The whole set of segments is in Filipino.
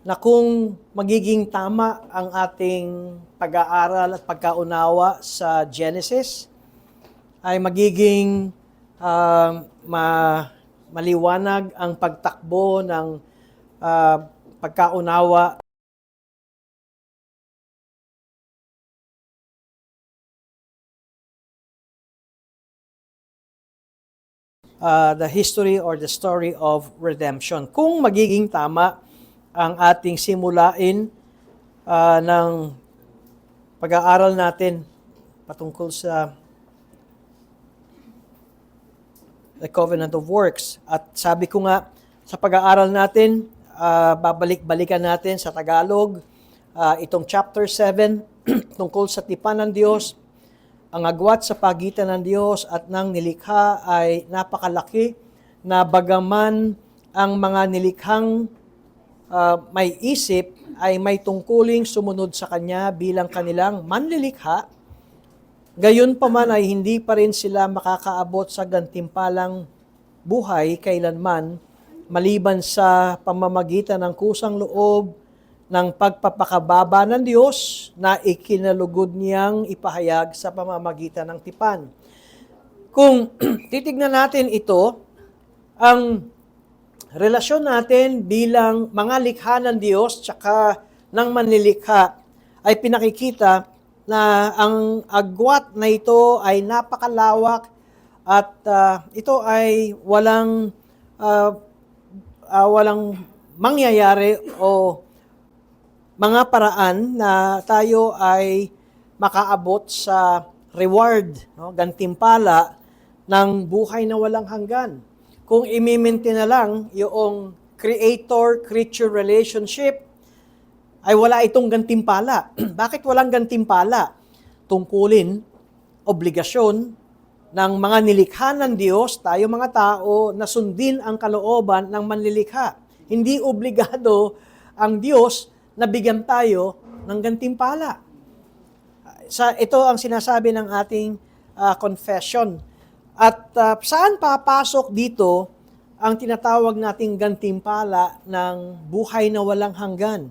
na kung magiging tama ang ating pag-aaral at pagkaunawa sa Genesis, ay magiging maliwanag ang pagtakbo ng pagkaunawa the history or the story of redemption. Kung magiging tama ang ating simulain ng pag-aaral natin patungkol sa the Covenant of Works. At sabi ko nga, sa pag-aaral natin, babalik-balikan natin sa Tagalog, itong chapter 7, tungkol sa tipan ng Diyos. Ang agwat sa pagitan ng Diyos at ng nilikha ay napakalaki na bagaman ang mga nilikhang may isip ay may tungkuling sumunod sa Kanya bilang kanilang manlilikha, gayon pa man ay hindi pa rin sila makakaabot sa gantimpalang buhay kailanman maliban sa pamamagitan ng kusang loob ng pagpapakababa ng Diyos na ikinalugod niyang ipahayag sa pamamagitan ng tipan. Kung titignan natin ito, ang relasyon natin bilang mga likha ng Diyos tsaka ng manlilikha ay pinakikita na ang agwat na ito ay napakalawak at ito ay walang mangyayari o mga paraan na tayo ay makaabot sa reward, no, gantimpala ng buhay na walang hanggan. Kung i-maintain na lang yung creator-creature relationship, ay wala itong gantimpala. Bakit walang gantimpala? Tungkulin, obligasyon ng mga nilikha ng Diyos, tayo mga tao, na sundin ang kalooban ng manlilikha. Hindi obligado ang Diyos na bigyan tayo ng gantimpala. Ito ang sinasabi ng ating confession. At saan papasok dito ang tinatawag nating gantimpala ng buhay na walang hanggan?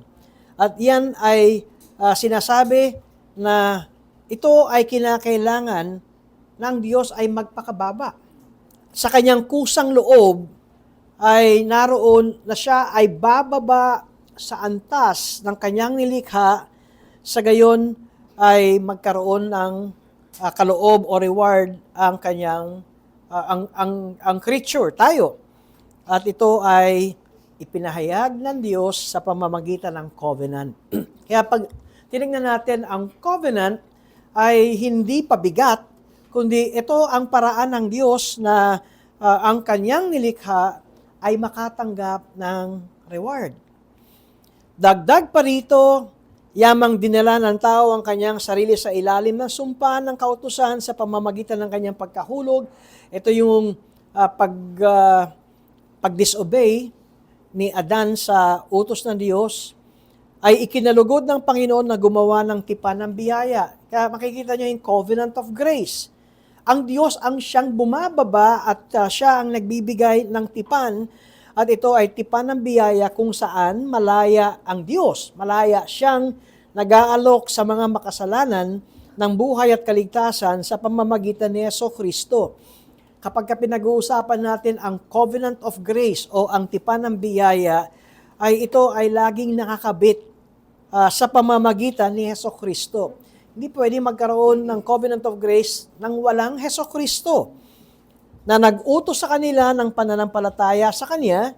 At yan ay sinasabi na ito ay kinakailangan ng Diyos ay magpakababa. Sa kanyang kusang loob ay naroon na siya ay bababa sa antas ng kanyang nilikha, sa gayon ay magkaroon ng kaloob o reward ang kanyang ang creature, tayo. At ito ay ipinahayag ng Diyos sa pamamagitan ng covenant. Kaya pag tinignan natin, ang covenant ay hindi pabigat, kundi ito ang paraan ng Diyos na ang kanyang nilikha ay makatanggap ng reward. Dagdag pa rito, yamang dinala ng tao ang kanyang sarili sa ilalim ng sumpa ng kautusan sa pamamagitan ng kanyang pagkahulog. Ito yung pag-disobey ni Adan sa utos ng Diyos, ay ikinalugod ng Panginoon na gumawa ng tipan ng biyaya. Kaya makikita nyo yung covenant of grace. Ang Diyos ang siyang bumababa at siya ang nagbibigay ng tipan. At ito ay tipan ng biyaya kung saan malaya ang Diyos. Malaya siyang nag-aalok sa mga makasalanan ng buhay at kaligtasan sa pamamagitan ni Jesucristo. Kapag pinag-uusapan natin ang covenant of grace o ang tipan ng biyaya, ay ito ay laging nakakabit sa pamamagitan ni Jesucristo. Hindi pwede magkaroon ng covenant of grace nang walang Jesucristo na nag-utos sa kanila ng pananampalataya sa Kanya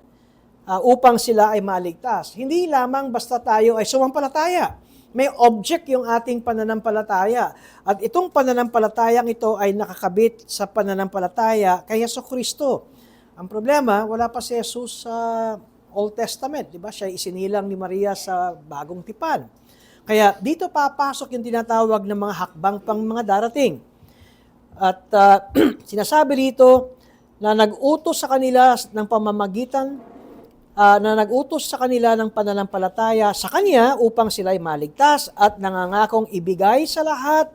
upang sila ay maligtas. Hindi lamang basta tayo ay sumampalataya. May object yung ating pananampalataya. At itong pananampalatayang ito ay nakakabit sa pananampalataya kay Jesucristo. Ang problema, wala pa si Jesus sa Old Testament. Diba? Siya isinilang ni Maria sa bagong tipan. Kaya dito papasok yung tinatawag ng mga hakbang pang mga darating. At sinasabi dito na nag-utos sa kanila ng pamamagitan, na nag-utos sa kanila ng pananampalataya sa Kanya upang sila'y maligtas at nangangakong ibigay sa lahat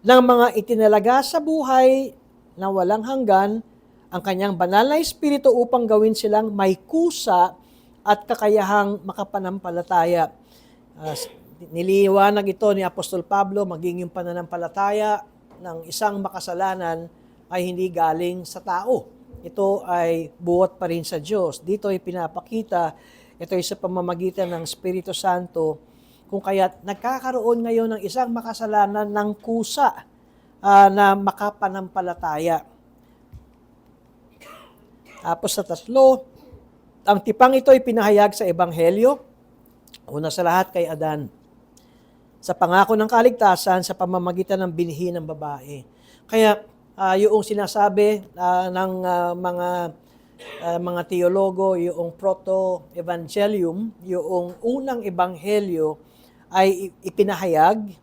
ng mga itinalaga sa buhay na walang hanggan ang Kanyang banal na Espiritu upang gawin silang may kusa at kakayahang makapanampalataya. Niliwanag ito ni Apostol Pablo, maging yung pananampalataya ng isang makasalanan ay hindi galing sa tao. Ito ay buot pa rin sa Diyos. Dito ay pinapakita, ito ay sa pamamagitan ng Espiritu Santo, kung kaya't nagkakaroon ngayon ng isang makasalanan ng kusa na makapanampalataya. Tapos sa 3, ang tipang ito ay pinahayag sa Ebanghelyo, una sa lahat kay Adan, sa pangako ng kaligtasan sa pamamagitan ng binhi ng babae. Kaya yung sinasabi ng mga teologo, yung proto-evangelium, yung unang ebanghelyo ay ipinahayag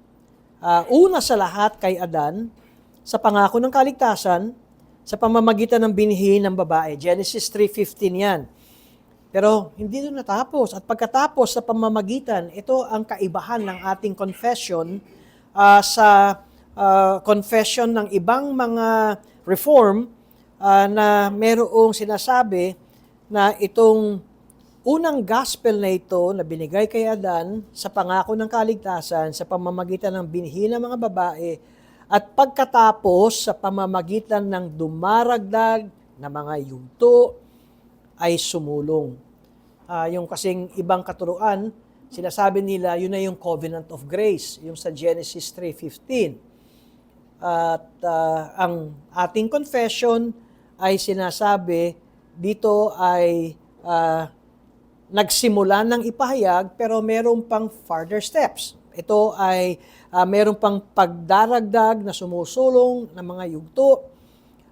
una sa lahat kay Adan sa pangako ng kaligtasan sa pamamagitan ng binhi ng babae. Genesis 3:15 yan. Pero hindi doon natapos. At pagkatapos sa pamamagitan, ito ang kaibahan ng ating confession sa confession ng ibang mga reform na merong sinasabi na itong unang gospel na ito na binigay kay Adan sa pangako ng kaligtasan sa pamamagitan ng binhi ng mga babae at pagkatapos sa pamamagitan ng dumaragdag na mga yugto ay sumulong. Yung kasing ibang katuruan, sinasabi nila, yun na yung covenant of grace, yung sa Genesis 3:15. At ang ating confession ay sinasabi, dito ay nagsimula ng ipahayag, pero meron pang further steps. Ito ay meron pang pagdaragdag na sumusulong ng mga yugto,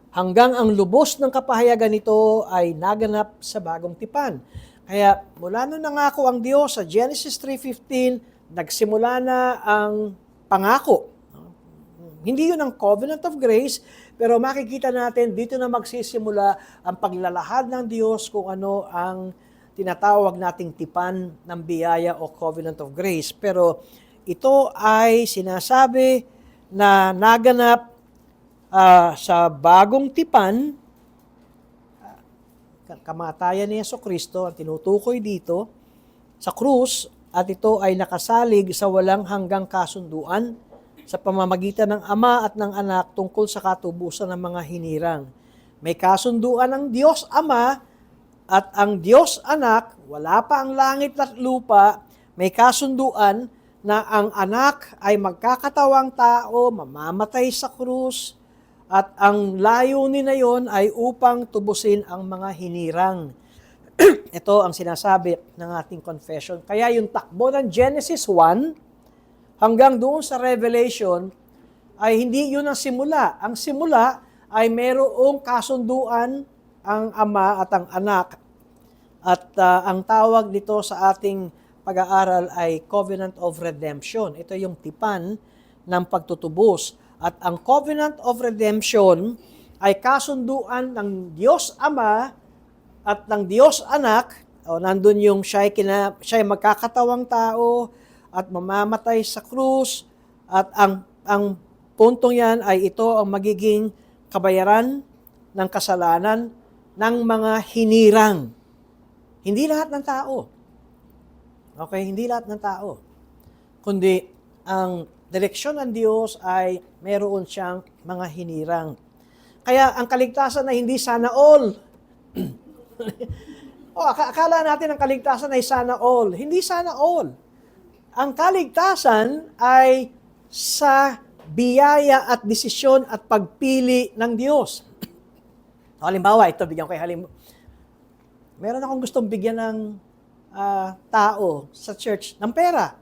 hanggang ang lubos ng kapahayagan nito ay naganap sa bagong tipan. Kaya mula nung nangako ang Diyos sa Genesis 3:15, nagsimula na ang pangako. Hindi yun ang covenant of grace, pero makikita natin dito na magsisimula ang paglalahad ng Diyos kung ano ang tinatawag nating tipan ng biyaya o covenant of grace. Pero ito ay sinasabi na naganap sa bagong tipan, kamatayan ni Jesucristo, ang tinutukoy dito, sa krus, at ito ay nakasalig sa walang hanggang kasunduan sa pamamagitan ng Ama at ng Anak tungkol sa katubusan ng mga hinirang. May kasunduan ng Diyos Ama at ang Diyos Anak, wala pa ang langit at lupa, may kasunduan na ang anak ay magkakatawang tao, mamamatay sa krus, at ang layunin na yon ay upang tubusin ang mga hinirang. Ito ang sinasabi ng ating confession. Kaya yung takbo ng Genesis 1 hanggang doon sa Revelation ay hindi yun ang simula. Ang simula ay merong kasunduan ang Ama at ang Anak. At ang tawag dito sa ating pag-aaral ay Covenant of Redemption. Ito yung tipan ng pagtutubos. At ang Covenant of Redemption ay kasunduan ng Diyos Ama at ng Diyos Anak. Nandun yung siya'y magkakatawang tao at mamamatay sa krus. At ang puntong yan ay ito ang magiging kabayaran ng kasalanan ng mga hinirang. Hindi lahat ng tao. Okay, hindi lahat ng tao. Kundi ang direksyon ng Diyos ay meron siyang mga hinirang. Kaya ang kaligtasan ay hindi sana all. Akala natin ang kaligtasan ay sana all. Hindi sana all. Ang kaligtasan ay sa biyaya at desisyon at pagpili ng Diyos. Halimbawa, ito bigyan ko kayo halimbawa. Meron akong gustong bigyan ng tao sa church ng pera.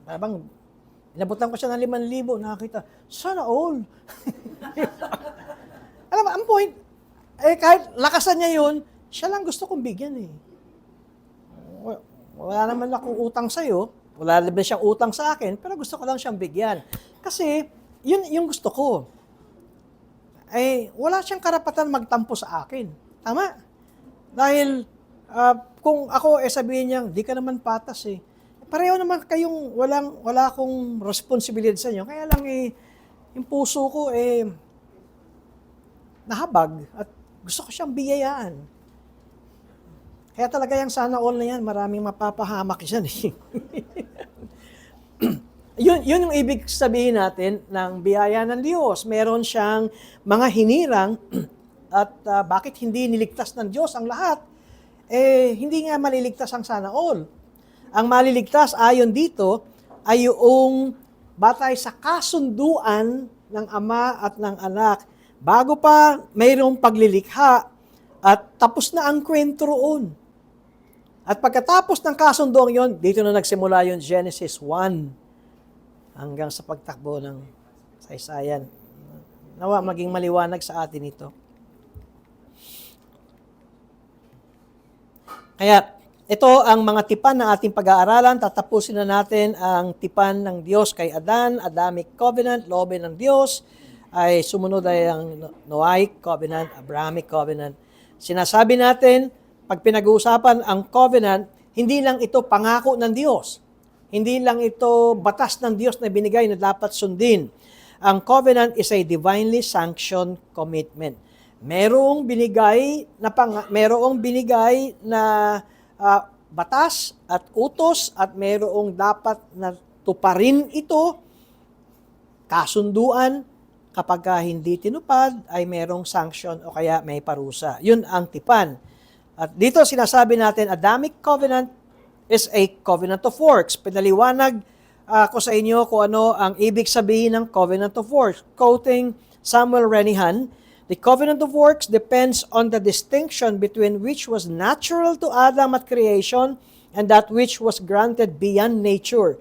Parang inabutan ko siya ng 5,000, nakakita, sana all. Alam mo, ang point, kahit lakasan niya yun, siya lang gusto kong bigyan eh. Wala naman akong utang sa'yo, wala naman siyang utang sa akin, pero gusto ko lang siyang bigyan. Kasi, yun yung gusto ko. Wala siyang karapatan magtampo sa akin. Tama? Dahil, kung ako sabihin niya, di ka naman patas eh. Pareho naman kayong wala akong responsibilidad sa inyo. Kaya lang yung puso ko nahabag at gusto ko siyang biyayaan. Kaya talaga yung sana all na yan, maraming mapapahamak dyan. Yun yung ibig sabihin natin ng biyaya ng Diyos. Meron siyang mga hinirang at bakit hindi niligtas ng Diyos ang lahat? Hindi nga maliligtas ang sana all. Ang maliligtas ayon dito ay yung batay sa kasunduan ng Ama at ng Anak. Bago pa mayroong paglilikha at tapos na ang kwento roon. At pagkatapos ng kasunduang yon, dito na nagsimula yung Genesis 1 hanggang sa pagtakbo ng saysayan. Nawa maging maliwanag sa atin ito. Kaya ito ang mga tipan ng ating pag-aaralan. Tatapusin na natin ang tipan ng Diyos kay Adan, Adamic Covenant, loobin ng Diyos, ay sumunod ay ang Noahic Covenant, Abrahamic Covenant. Sinasabi natin, pag pinag-uusapan ang covenant, hindi lang ito pangako ng Diyos. Hindi lang ito batas ng Diyos na binigay na dapat sundin. Ang covenant is a divinely sanctioned commitment. Merong binigay na batas at utos at merong dapat na tuparin ito, kasunduan, kapag hindi tinupad ay merong sanction o kaya may parusa. Yun ang tipan. At dito sinasabi natin, Adamic Covenant is a covenant of works. Pinaliwanag ko sa inyo kung ano ang ibig sabihin ng covenant of works. Quoting Samuel Renihan, the covenant of works depends on the distinction between which was natural to Adam at creation and that which was granted beyond nature.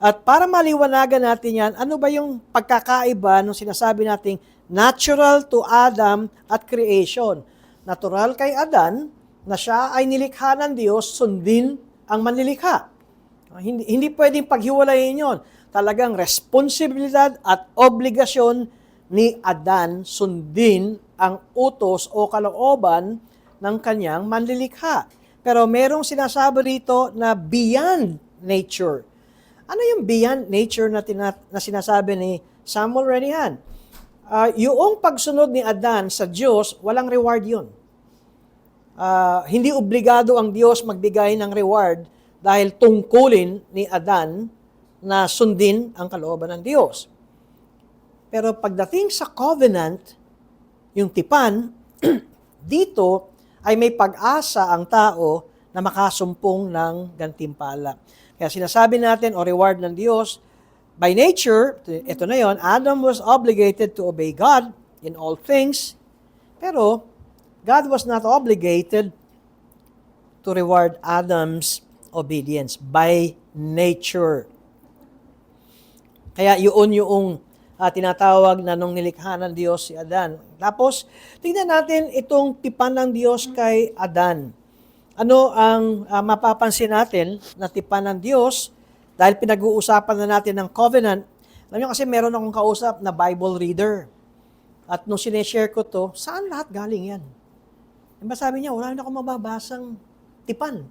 At para maliwanagan natin yan, ano ba yung pagkakaiba nung sinasabi nating natural to Adam at creation? Natural kay Adan, na siya ay nilikha ng Diyos, sundin ang manlilikha. Hindi pwedeng paghiwalayin yon. Talagang responsibilidad at obligasyon ni Adan sundin ang utos o kalooban ng kanyang manlilikha. Pero merong sinasabi rito na beyond nature. Ano yung beyond nature na sinasabi ni Samuel Renihan? Yung pagsunod ni Adan sa Diyos, walang reward yun. Hindi obligado ang Diyos magbigay ng reward dahil tungkulin ni Adan na sundin ang kalooban ng Diyos. Pero pagdating sa covenant, yung tipan, dito ay may pag-asa ang tao na makasumpong ng gantimpala. Kaya sinasabi natin, o reward ng Diyos, by nature, ito na yon, Adam was obligated to obey God in all things, pero God was not obligated to reward Adam's obedience by nature. Kaya yun yung tinatawag na nung nilikha ng Diyos si Adan. Tapos, tingnan natin itong tipan ng Diyos kay Adan. Ano ang mapapansin natin na tipan ng Diyos dahil pinag-uusapan na natin ng covenant. Alam niyo kasi meron akong kausap na Bible reader. At nung sineshare ko to, saan lahat galing yan? Diba sabi niya, wala na akong mababasang tipan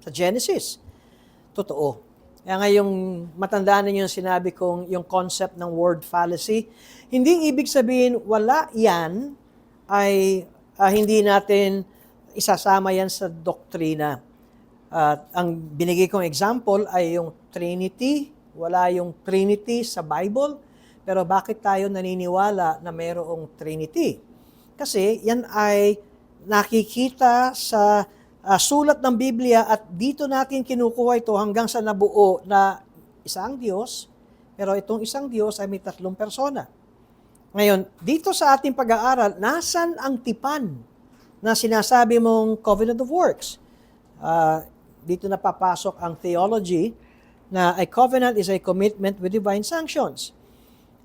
sa Genesis. Totoo. Kaya nga yung matandaan ninyo yung sinabi kong yung concept ng word fallacy, hindi ibig sabihin wala yan ay hindi natin isasama yan sa doktrina. Ang binigay kong example ay yung Trinity. Wala yung Trinity sa Bible. Pero bakit tayo naniniwala na mayroong Trinity? Kasi yan ay nakikita sa sulat ng Biblia at dito natin kinukuha ito hanggang sa nabuo na isang Diyos, pero itong isang Diyos ay may 3 persona. Ngayon, dito sa ating pag-aaral, nasan ang tipan na sinasabi mong covenant of works? Dito na papasok ang theology na a covenant is a commitment with divine sanctions.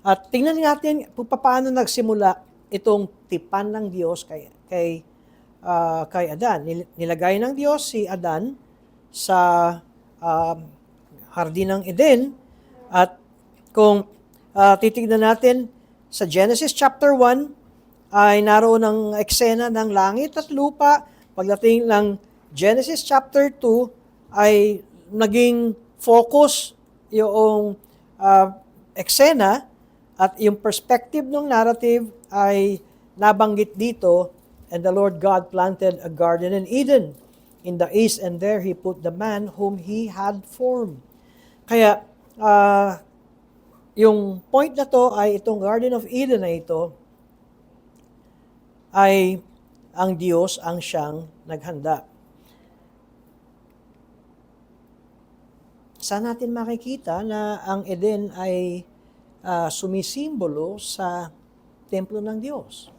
At tingnan natin paano nagsimula itong tipan ng Diyos kay Adan. Nilagay ng Diyos si Adan sa Hardin ng Eden at kung titignan natin sa Genesis chapter 1 ay naroon ang eksena ng langit at lupa. Pagdating ng Genesis chapter 2 ay naging focus yung eksena at yung perspective ng narrative ay nabanggit dito. And the Lord God planted a garden in Eden. in the east, and there he put the man whom he had formed. Kaya, yung point na to ay itong Garden of Eden na ito ay ang Diyos ang siyang naghanda. Saan natin makikita na ang Eden ay sumisimbolo sa templo ng Diyos?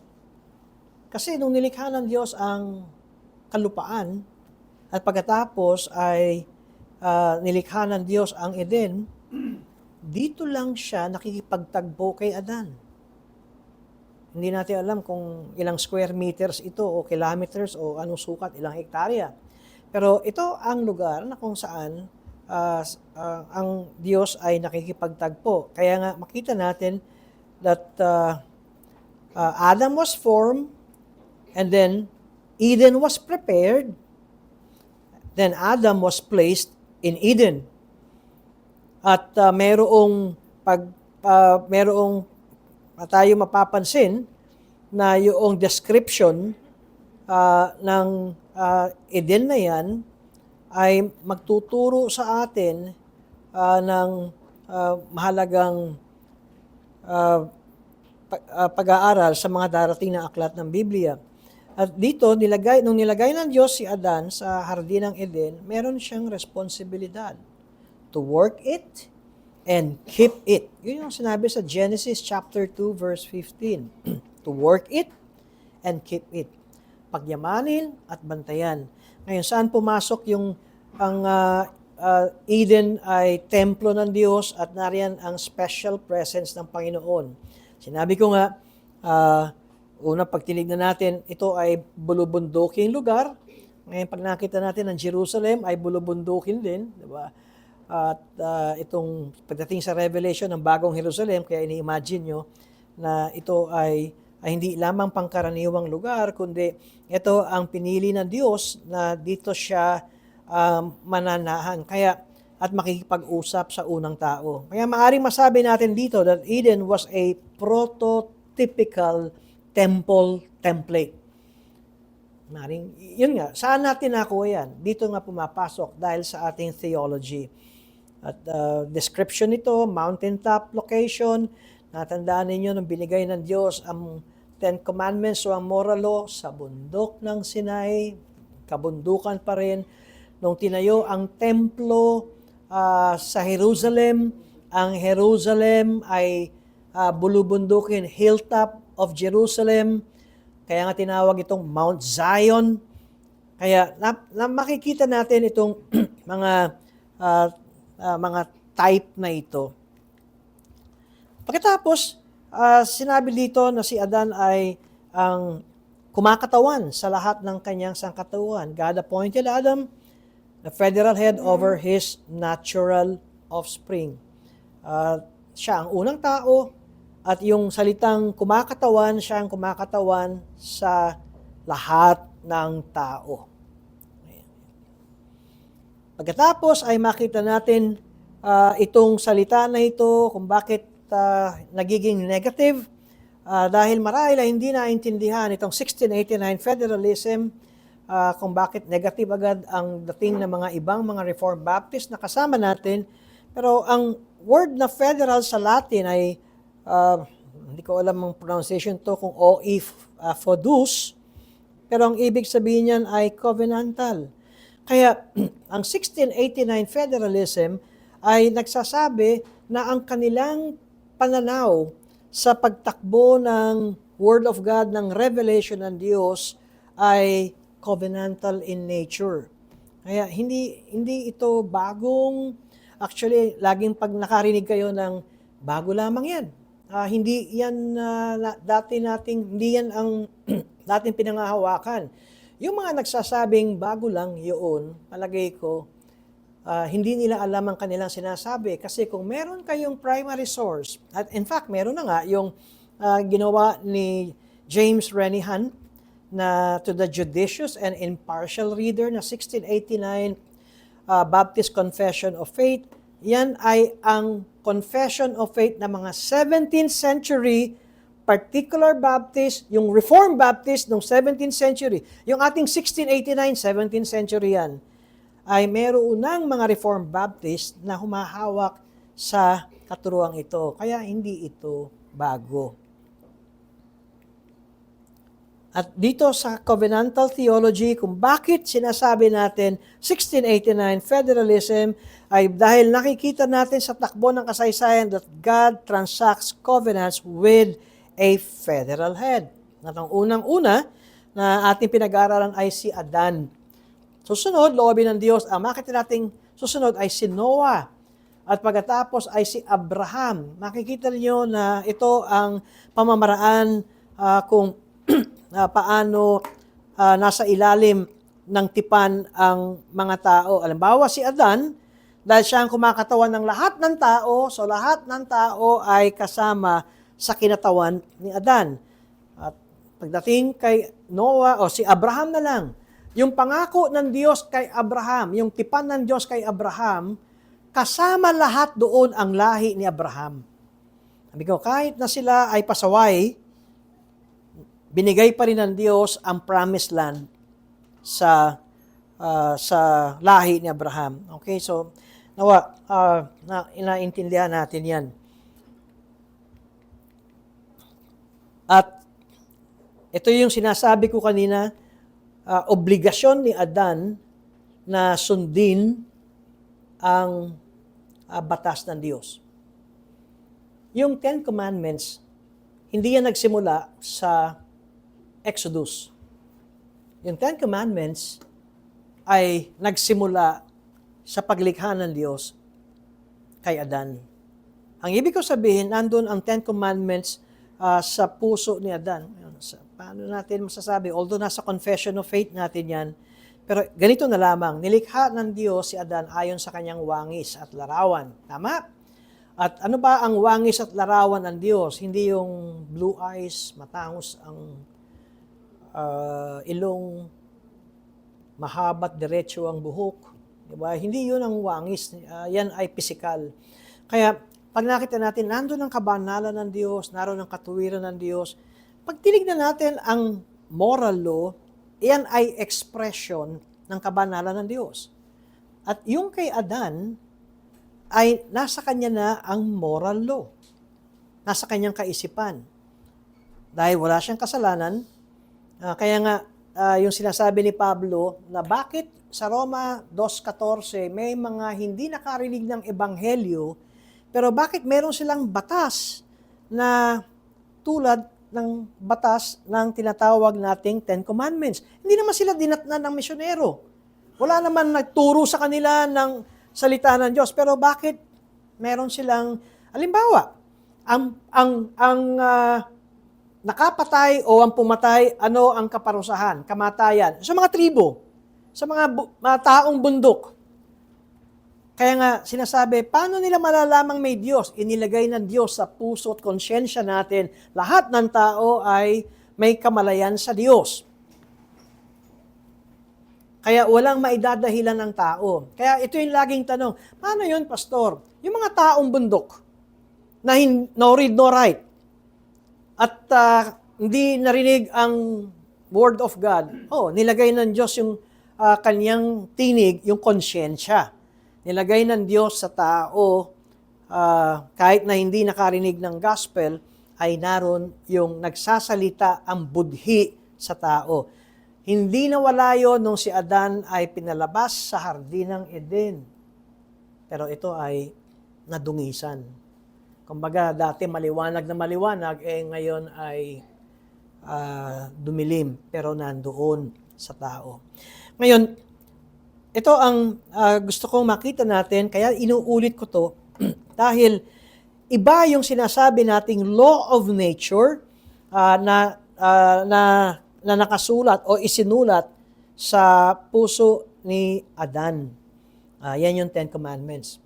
Kasi nung nilikha ng Diyos ang kalupaan at pagkatapos ay nilikha ng Diyos ang Eden, dito lang siya nakikipagtagpo kay Adan. Hindi natin alam kung ilang square meters ito o kilometers o anong sukat, ilang hektarya. Pero ito ang lugar na kung saan ang Diyos ay nakikipagtagpo. Kaya nga makita natin that Adam was formed and then Eden was prepared. Then Adam was placed in Eden. At merong tayo mapapansin na yung description ng Eden na yan ay magtuturo sa atin ng mahalagang pag-aaral sa mga darating na aklat ng Biblia. At dito, nung nilagay ng Diyos si Adan sa hardin ng Eden, meron siyang responsibilidad to work it and keep it. Yun yung sinabi sa Genesis chapter 2 verse 15. To work it and keep it. Pagyamanin at bantayan. Ngayon, saan pumasok ang Eden ay templo ng Diyos at nariyan ang special presence ng Panginoon. Sinabi ko nga, una pag tinignan natin, ito ay bulubunduking lugar. Ngayon, pag nakita natin ang Jerusalem ay bulubundukin din, di ba? At itong pagdating sa Revelation ng bagong Jerusalem, kaya ini-imagine nyo na ito ay hindi lamang pangkaraniwang lugar, kundi ito ang pinili ng Diyos na dito siya mananahan. Kaya, at makikipag-usap sa unang tao. Kaya maaring masabi natin dito that Eden was a prototypical temple template. Maring, yun nga, saan natin nakuha yan? Dito nga pumapasok dahil sa ating theology. At description nito, mountaintop location, natandaan ninyo nung binigay ng Diyos ang Ten Commandments o ang moral law sa bundok ng Sinai, kabundukan pa rin. Nung tinayo ang templo sa Jerusalem, ang Jerusalem ay bulubundukin, hilltop of Jerusalem, kaya nga tinawag itong Mount Zion. Kaya makikita natin itong mga type na ito. Pagkatapos, sinabi dito na si Adan ay ang kumakatawan sa lahat ng kanyang sangkatauhan. God appointed Adam the federal head over his natural offspring. Siya ang unang tao at yung salitang kumakatawan, siya ang kumakatawan sa lahat ng tao. Pagkatapos ay makita natin itong salita na ito kung bakit nagiging negative dahil marahil ay hindi naintindihan itong 1689 federalism kung bakit negative agad ang dating ng mga ibang mga Reformed Baptist na kasama natin. Pero ang word na federal sa Latin ay hindi ko alam ang pronunciation to kung OE fodus, pero ang ibig sabihin niyan ay covenantal. Kaya ang 1689 federalism ay nagsasabi na ang kanilang pananaw sa pagtakbo ng Word of God, ng revelation ng Diyos ay covenantal in nature. Kaya hindi ito bagong, actually laging pag nakarinig kayo ng bago lamang yan. Hindi yan hindi yan ang dating pinangahawakan. Yung mga nagsasabing bago lang yun, palagay ko, hindi nila alam ang kanilang sinasabi. Kasi kung meron kayong primary source, at in fact, meron na nga yung ginawa ni James Renihan na To the Judicious and Impartial Reader na 1689 Baptist Confession of Faith. Yan ay ang Confession of Faith na mga 17th century particular Baptist, yung Reformed Baptist noong 17th century, yung ating 1689, 17th century yan, ay meron ng mga Reformed Baptist na humahawak sa katuruang ito. Kaya hindi ito bago. At dito sa covenantal theology, kung bakit sinasabi natin 1689 federalism ay dahil nakikita natin sa takbo ng kasaysayan that God transacts covenants with a federal head. At ang unang-una na ating pinag-aaralan ay si Adan. Susunod, loobin ng Diyos. Ang makita nating susunod ay si Noah. At pagkatapos ay si Abraham. Makikita niyo na ito ang pamamaraan kung paano nasa ilalim ng tipan ang mga tao. Halimbawa si Adan, dahil siya ang kumakatawan ng lahat ng tao, so lahat ng tao ay kasama sa kinatawan ni Adan. At pagdating kay Noah, o si Abraham na lang, yung pangako ng Diyos kay Abraham, yung tipan ng Diyos kay Abraham, kasama lahat doon ang lahi ni Abraham. Sabi ko, kahit na sila ay pasaway, binigay pa rin ng Diyos ang promised land sa lahi ni Abraham. Okay, so nawa inaintindihan natin 'yan. At ito yung sinasabi ko kanina, obligasyon ni Adan na sundin ang batas ng Diyos. Yung Ten Commandments, hindi yan nagsimula sa Exodus. Yung Ten Commandments ay nagsimula sa paglikha ng Diyos kay Adan. Ang ibig ko sabihin, nandun ang Ten Commandments sa puso ni Adan. Paano natin masasabi? Although nasa confession of faith natin yan, pero ganito na lamang, nilikha ng Diyos si Adan ayon sa kanyang wangis at larawan. Tama? At ano ba ang wangis at larawan ng Diyos? Hindi yung blue eyes, matangos ang ilong, mahabat, diretso ang buhok. Diba? Hindi yun ang wangis. Yan ay pisikal. Kaya, pag nakita natin, nandun ang kabanalan ng Diyos, naroon ang katuwiran ng Diyos. Pag tinignan natin ang moral law, yan ay expression ng kabanalan ng Diyos. At yung kay Adan, ay nasa kanya na ang moral law. Nasa kanyang kaisipan. Dahil wala siyang kasalanan, kaya nga, yung sinasabi ni Pablo na bakit sa Roma 2.14 may mga hindi nakarinig ng ebanghelyo, pero bakit meron silang batas na tulad ng batas ng tinatawag nating Ten Commandments? Hindi naman sila dinatnan ng misyonero. Wala naman nagturo sa kanila ng salita ng Diyos, pero bakit meron silang, halimbawa, ang nakapatay o ang pumatay, ano ang kaparusahan, kamatayan? Sa mga tribo, sa mga taong bundok. Kaya nga sinasabi, paano nila malalamang may Diyos? Inilagay ng Diyos sa puso at konsyensya natin, lahat ng tao ay may kamalayan sa Diyos. Kaya walang maidadahilan ng tao. Kaya ito yung laging tanong, paano yun, Pastor? Yung mga taong bundok, na no read, no write, at hindi narinig ang Word of God, nilagay ng Diyos yung kanyang tinig, yung konsyensya. Nilagay ng Diyos sa tao, kahit na hindi nakarinig ng gospel, ay naroon yung nagsasalita ang budhi sa tao. Hindi nawala yun nung si Adan ay pinalabas sa hardin ng Eden. Pero ito ay nadungisan. Kumbaga, dati maliwanag na maliwanag, ngayon ay dumilim, pero nandoon sa tao. Ngayon, ito ang gusto kong makita natin, kaya inuulit ko to, dahil iba yung sinasabi nating law of nature na nakasulat o isinulat sa puso ni Adan. Yan yung Ten Commandments.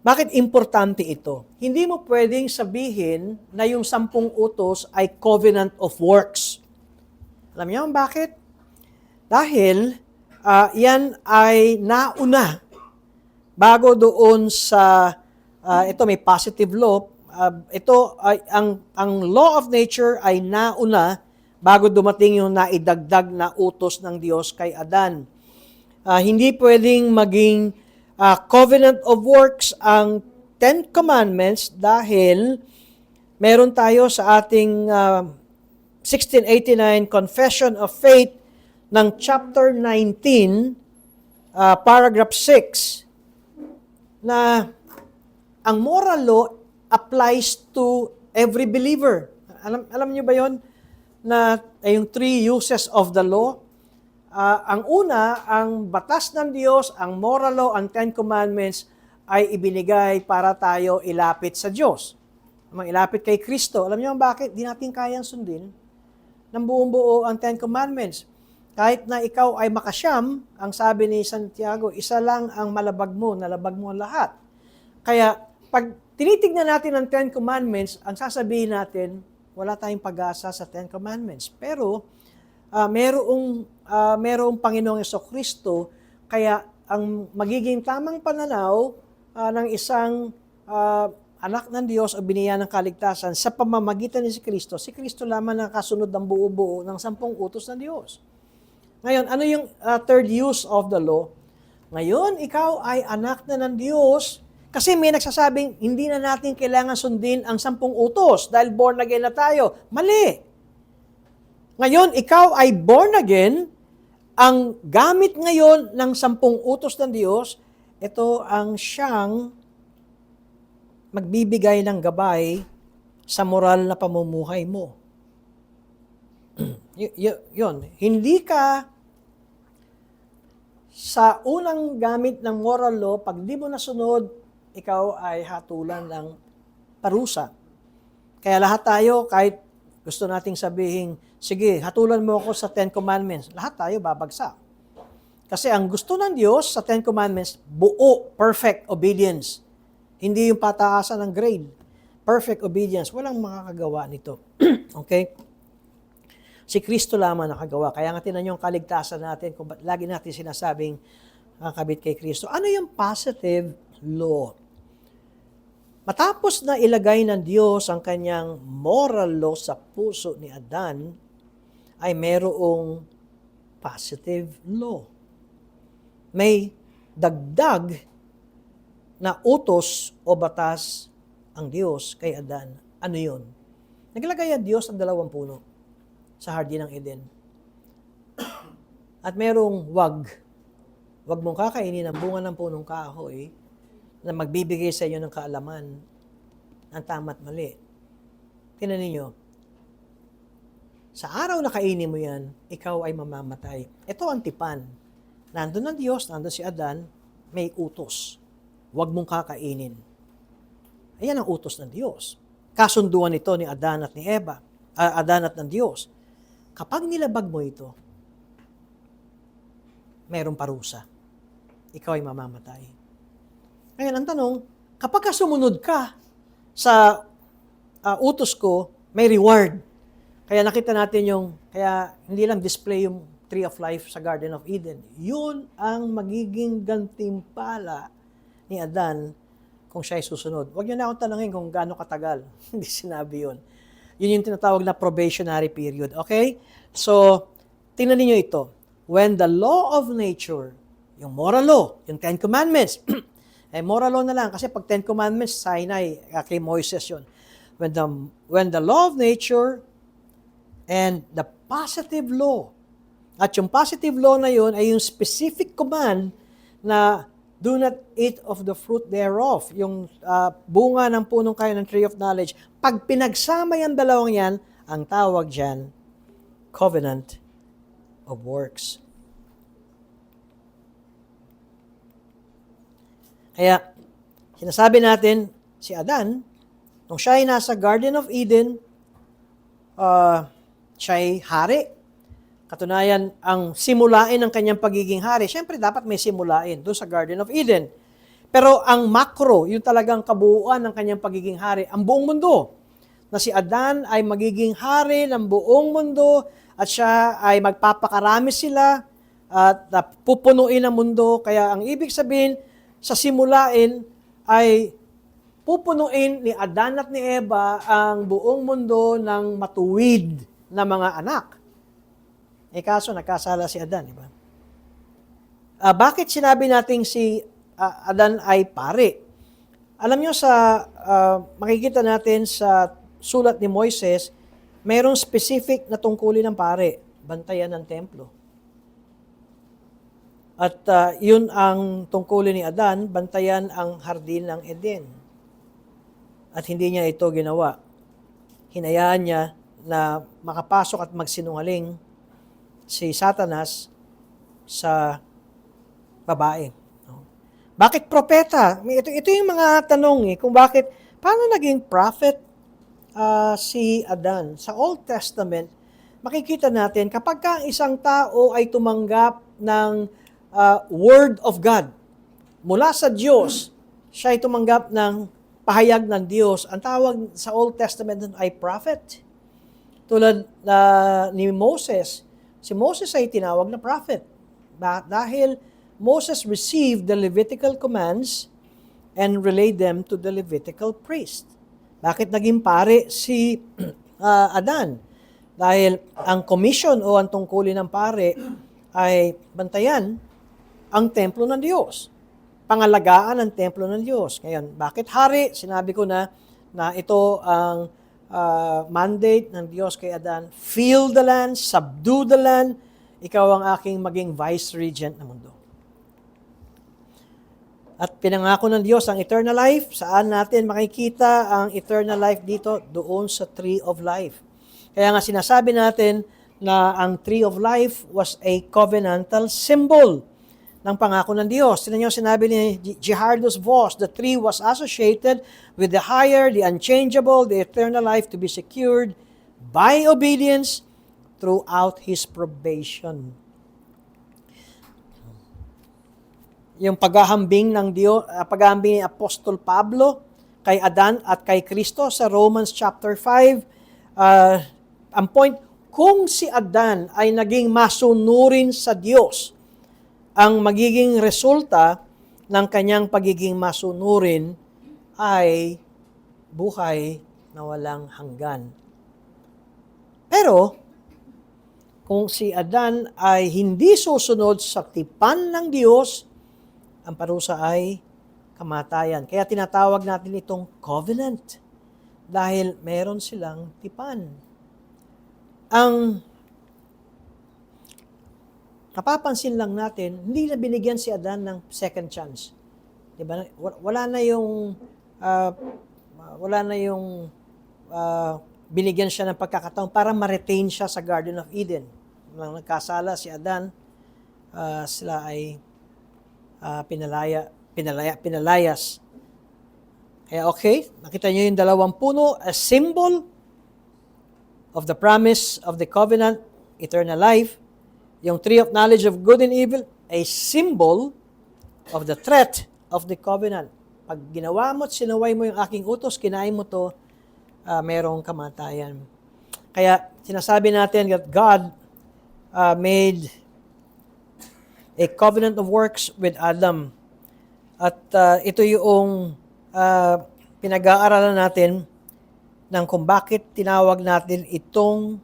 Bakit importante ito? Hindi mo pwedeng sabihin na yung 10 utos ay covenant of works. Alam niyo bakit? Dahil yan ay nauna bago doon sa, ito may positive law, ito ay ang law of nature ay nauna bago dumating yung naidagdag na utos ng Diyos kay Adan. Hindi pwedeng maging covenant of works ang Ten Commandments dahil meron tayo sa ating 1689 Confession of Faith ng chapter 19, paragraph 6, na ang moral law applies to every believer. Alam niyo ba yon na yung three uses of the law? Ang una, ang batas ng Diyos, ang moral law, ang Ten Commandments ay ibinigay para tayo ilapit sa Diyos. Ilapit kay Kristo. Alam niyo bakit? Di natin kayang sundin ng buong buo ang Ten Commandments. Kahit na ikaw ay makasyam, ang sabi ni Santiago, isa lang ang malabag mo, nalabag mo ang lahat. Kaya, pag tinitignan natin ang Ten Commandments, ang sasabihin natin, wala tayong pag-asa sa Ten Commandments. Pero, merong Panginoong Jesucristo, kaya ang magiging tamang pananaw ng isang anak ng Diyos o biniyan ng kaligtasan sa pamamagitan ni si Kristo lamang nakasunod ng buo-buo ng 10 utos ng Diyos. Ngayon, ano yung third use of the law? Ngayon, ikaw ay anak na ng Diyos kasi may nagsasabing hindi na natin kailangan sundin ang 10 utos dahil born again na tayo. Mali! Ngayon, ikaw ay born again, ang gamit ngayon ng 10 utos ng Diyos, ito ang siyang magbibigay ng gabay sa moral na pamumuhay mo. Yun. Hindi ka sa unang gamit ng moral law, pag di mo nasunod, ikaw ay hatulan ng parusa. Kaya lahat tayo, kahit gusto nating sabihin, sige, hatulan mo ako sa Ten Commandments, lahat tayo babagsak. Kasi ang gusto ng Diyos sa Ten Commandments, buo, perfect obedience. Hindi yung pataasan ng grade. Perfect obedience. Walang makakagawa nito. Okay? Si Kristo lamang nakagawa. Kaya nga tinan yung kaligtasan natin, kung ba't lagi natin sinasabing kabit kay Kristo. Ano yung positive law? Matapos na ilagay ng Diyos ang kanyang moral law sa puso ni Adan, ay merong positive law. May dagdag na utos o batas ang Diyos kay Adan. Ano yun? Naglagay ang Diyos ng 2 puno sa Hardin ng Eden. At merong wag mong kakainin ang bunga ng punong kahoy na magbibigay sa inyo ng kaalaman ng tama at mali. Tingnan ninyo, sa araw na kainin mo yan, ikaw ay mamamatay. Ito ang tipan. Nandun ang Diyos, nandun si Adan, may utos. Huwag mong kakainin. Ayan ang utos ng Diyos. Kasunduan ito ni Adan at ni Eva, Adan at ng Diyos. Kapag nilabag mo ito, mayroong parusa. Ikaw ay mamamatay. Ngayon, ang tanong, kapag sumunod ka sa utos ko, may reward. Kaya nakita natin kaya hindi lang display yung Tree of Life sa Garden of Eden. Yun ang magiging gantimpala ni Adan kung siya ay susunod. Huwag niyo na akong tanungin kung gaano katagal. Hindi sinabi yun. Yun yung tinatawag na probationary period. Okay? So, tingnan niyo ito. When the law of nature, yung moral law, yung Ten Commandments, moral law na lang kasi pag Ten Commandments, Sinai, kay Moises yun. When the law of nature and the positive law, at yung positive law na yun ay yung specific command na do not eat of the fruit thereof, yung bunga ng punong kayo ng tree of knowledge. Pag pinagsama yung dalawang yan, ang tawag dyan, covenant of works. Kaya, sinasabi natin, si Adan, nung siya ay nasa Garden of Eden, siya ay hari. Katunayan, ang simulain ng kanyang pagiging hari, syempre dapat may simulain doon sa Garden of Eden. Pero ang macro, yung talagang kabuuan ng kanyang pagiging hari, ang buong mundo, na si Adan ay magiging hari ng buong mundo at siya ay magpapakarami sila at pupunuin ang mundo. Kaya ang ibig sabihin, sa simulain ay pupunuin ni Adan at ni Eva ang buong mundo ng matuwid na mga anak. Kaso nagkasala si Adan, di ba? Bakit sinabi nating si Adan ay pare? Alam nyo makikita natin sa sulat ni Moises, mayroong specific na tungkulin ng pare, bantayan ng templo. At yun ang tungkulin ni Adan, bantayan ang hardin ng Eden. At hindi niya ito ginawa. Hinayaan niya na makapasok at magsinungaling si Satanas sa babae. Bakit propeta? Ito yung mga tanong kung paano naging prophet si Adan. Sa Old Testament, makikita natin kapag ka isang tao ay tumanggap ng Word of God mula sa Diyos, siya ay tumanggap ng pahayag ng Diyos. Ang tawag sa Old Testament ay prophet. Tulad ni Moses, si Moses ay tinawag na prophet. Dahil Moses received the Levitical commands and relayed them to the Levitical priest. Bakit naging pare si Adan? Dahil ang commission o ang tungkulin ng pare ay bantayan ang templo ng Diyos. Pangalagaan ang templo ng Diyos. Ngayon, bakit hari? Sinabi ko na ito ang mandate ng Diyos kay Adan. Fill the land, subdue the land. Ikaw ang aking maging vice-regent ng mundo. At pinangako ng Diyos ang eternal life. Saan natin makikita ang eternal life dito? Doon sa Tree of Life. Kaya nga sinasabi natin na ang Tree of Life was a covenantal symbol ng pangako ng Diyos. Tignan niyo sinabi ni Gerhardus Voss, the tree was associated with the higher, the unchangeable, the eternal life to be secured by obedience throughout His probation. Yung paghahambing ng Diyos, paghahambing ni Apostol Pablo kay Adan at kay Kristo sa Romans chapter 5, ang point, kung si Adan ay naging masunurin sa Diyos, ang magiging resulta ng kanyang pagiging masunurin ay buhay na walang hanggan. Pero, kung si Adan ay hindi susunod sa tipan ng Diyos, ang parusa ay kamatayan. Kaya tinatawag natin itong covenant dahil meron silang tipan. Ang napapansin lang natin, hindi na binigyan si Adan ng second chance. Diba? Wala na yung binigyan siya ng pagkakataon para ma-retain siya sa Garden of Eden. Nang nagkasala si Adan, sila ay pinalayas. Kaya okay, nakita niyo yung dalawang puno, a symbol of the promise of the covenant, eternal life. Yung tree of knowledge of good and evil, a symbol of the threat of the covenant. Pag ginawa mo at sinaway mo yung aking utos, kinain mo to, merong kamatayan. Kaya sinasabi natin that God made a covenant of works with Adam. At ito yung pinag-aaralan natin ng kung bakit tinawag natin itong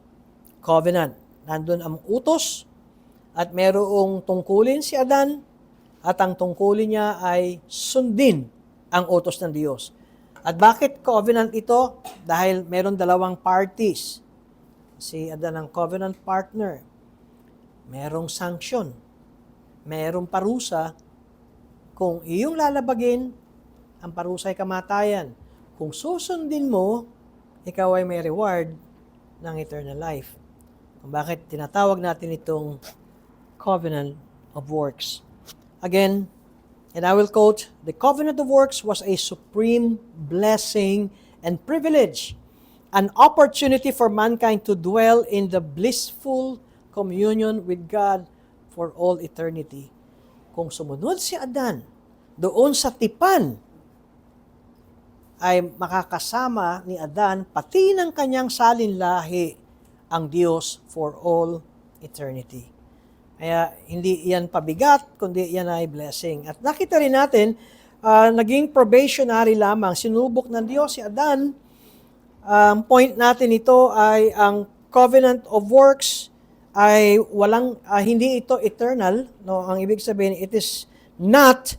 covenant. Nandun ang utos at merong tungkulin si Adan at ang tungkulin niya ay sundin ang utos ng Diyos. At bakit covenant ito? Dahil meron dalawang parties. Si Adan ang covenant partner. Merong sanction. Merong parusa. Kung iyong lalabagin, ang parusa ay kamatayan. Kung susundin mo, ikaw ay may reward ng eternal life. Kung bakit tinatawag natin itong covenant of works. Again, and I will quote, the covenant of works was a supreme blessing and privilege, an opportunity for mankind to dwell in the blissful communion with God for all eternity. Kung sumunod si Adan doon sa tipan, ay makakasama ni Adan pati ng kanyang salinlahi ang Diyos for all eternity. Kaya hindi yan pabigat, kundi yan ay blessing. At nakita rin natin naging probationary lamang. Sinubok ng Diyos si Adan. Ang point natin ito ay ang covenant of works ay hindi ito eternal. No? Ang ibig sabihin, it is not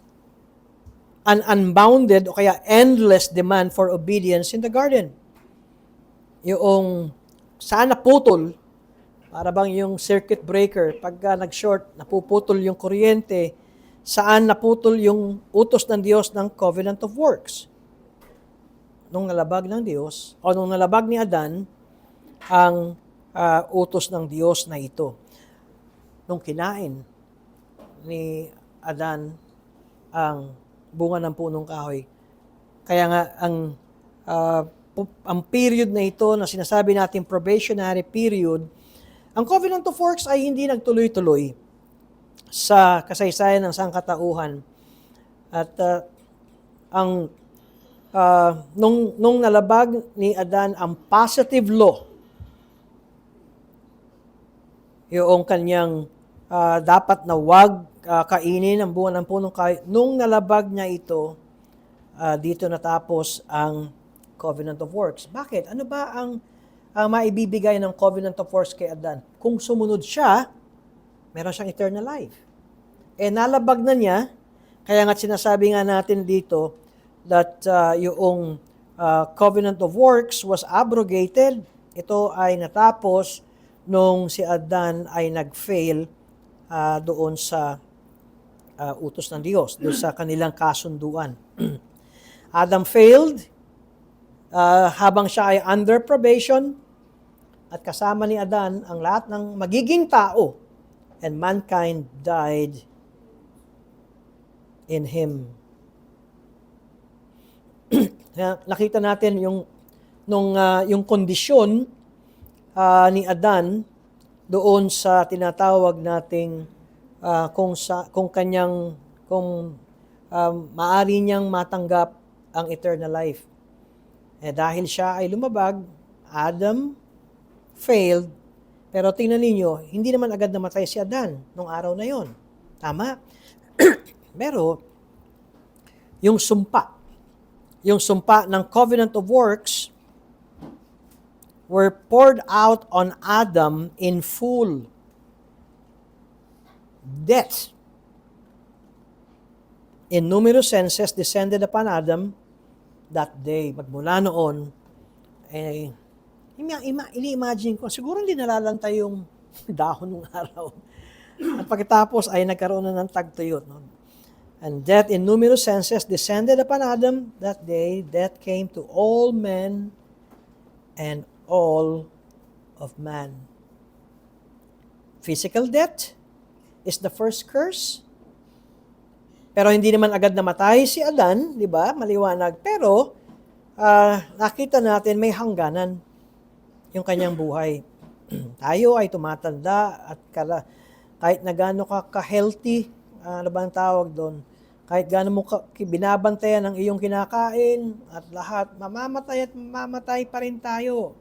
an unbounded o kaya endless demand for obedience in the garden. Yung saan naputol, para bang yung circuit breaker, pagka nag-short, napuputol yung kuryente, saan naputol yung utos ng Diyos ng covenant of works. Nung nalabag ng Diyos, o nung nalabag ni Adan, ang utos ng Diyos na ito. Nung kinain ni Adan ang bunga ng punong kahoy. Kaya nga, ang period na ito na sinasabi natin probationary period, ang covenant of works ay hindi nagtuloy-tuloy sa kasaysayan ng sangkatauhan. At nung nalabag ni Adan ang positive law, yung kanyang dapat na wag kainin ang bunga ng punong kahoy, nung nalabag niya ito, dito natapos ang covenant of works. Bakit? Ano ba ang maibibigay ng covenant of works kay Adan? Kung sumunod siya, meron siyang eternal life. Nalabag na niya, kaya nga sinasabi nga natin dito that yung covenant of works was abrogated. Ito ay natapos nung si Adan ay nag-fail doon sa utos ng Diyos, doon sa kanilang kasunduan. Adam failed habang siya ay under probation at kasama ni Adan ang lahat ng magiging tao, and mankind died in him. Nakita natin yung kondisyon ni Adan doon sa tinatawag nating kung maari niyang matanggap ang eternal life. Dahil siya ay lumabag, Adam failed, pero tingnan ninyo, hindi naman agad namatay si Adan nung araw na yon. Tama? Pero, yung sumpa ng covenant of works were poured out on Adam in full. Death, in numerous senses, descended upon Adam that day. Magmula noon, ini-imagine ko, siguro hindi nalalantay yung dahon ng araw. At pagkatapos ay nagkaroon na ng tagtuyot. No? And death in numerous senses descended upon Adam that day. Death came to all men and all of man. Physical death is the first curse. Pero hindi naman agad namatay si Adan, di ba? Maliwanag. Pero nakita natin may hangganan yung kanyang buhay. Tayo ay tumatanda at kahit na gaano ka-healthy, ano ba ang tawag doon? Kahit gaano mo binabantayan ang iyong kinakain at lahat, mamamatay pa rin tayo.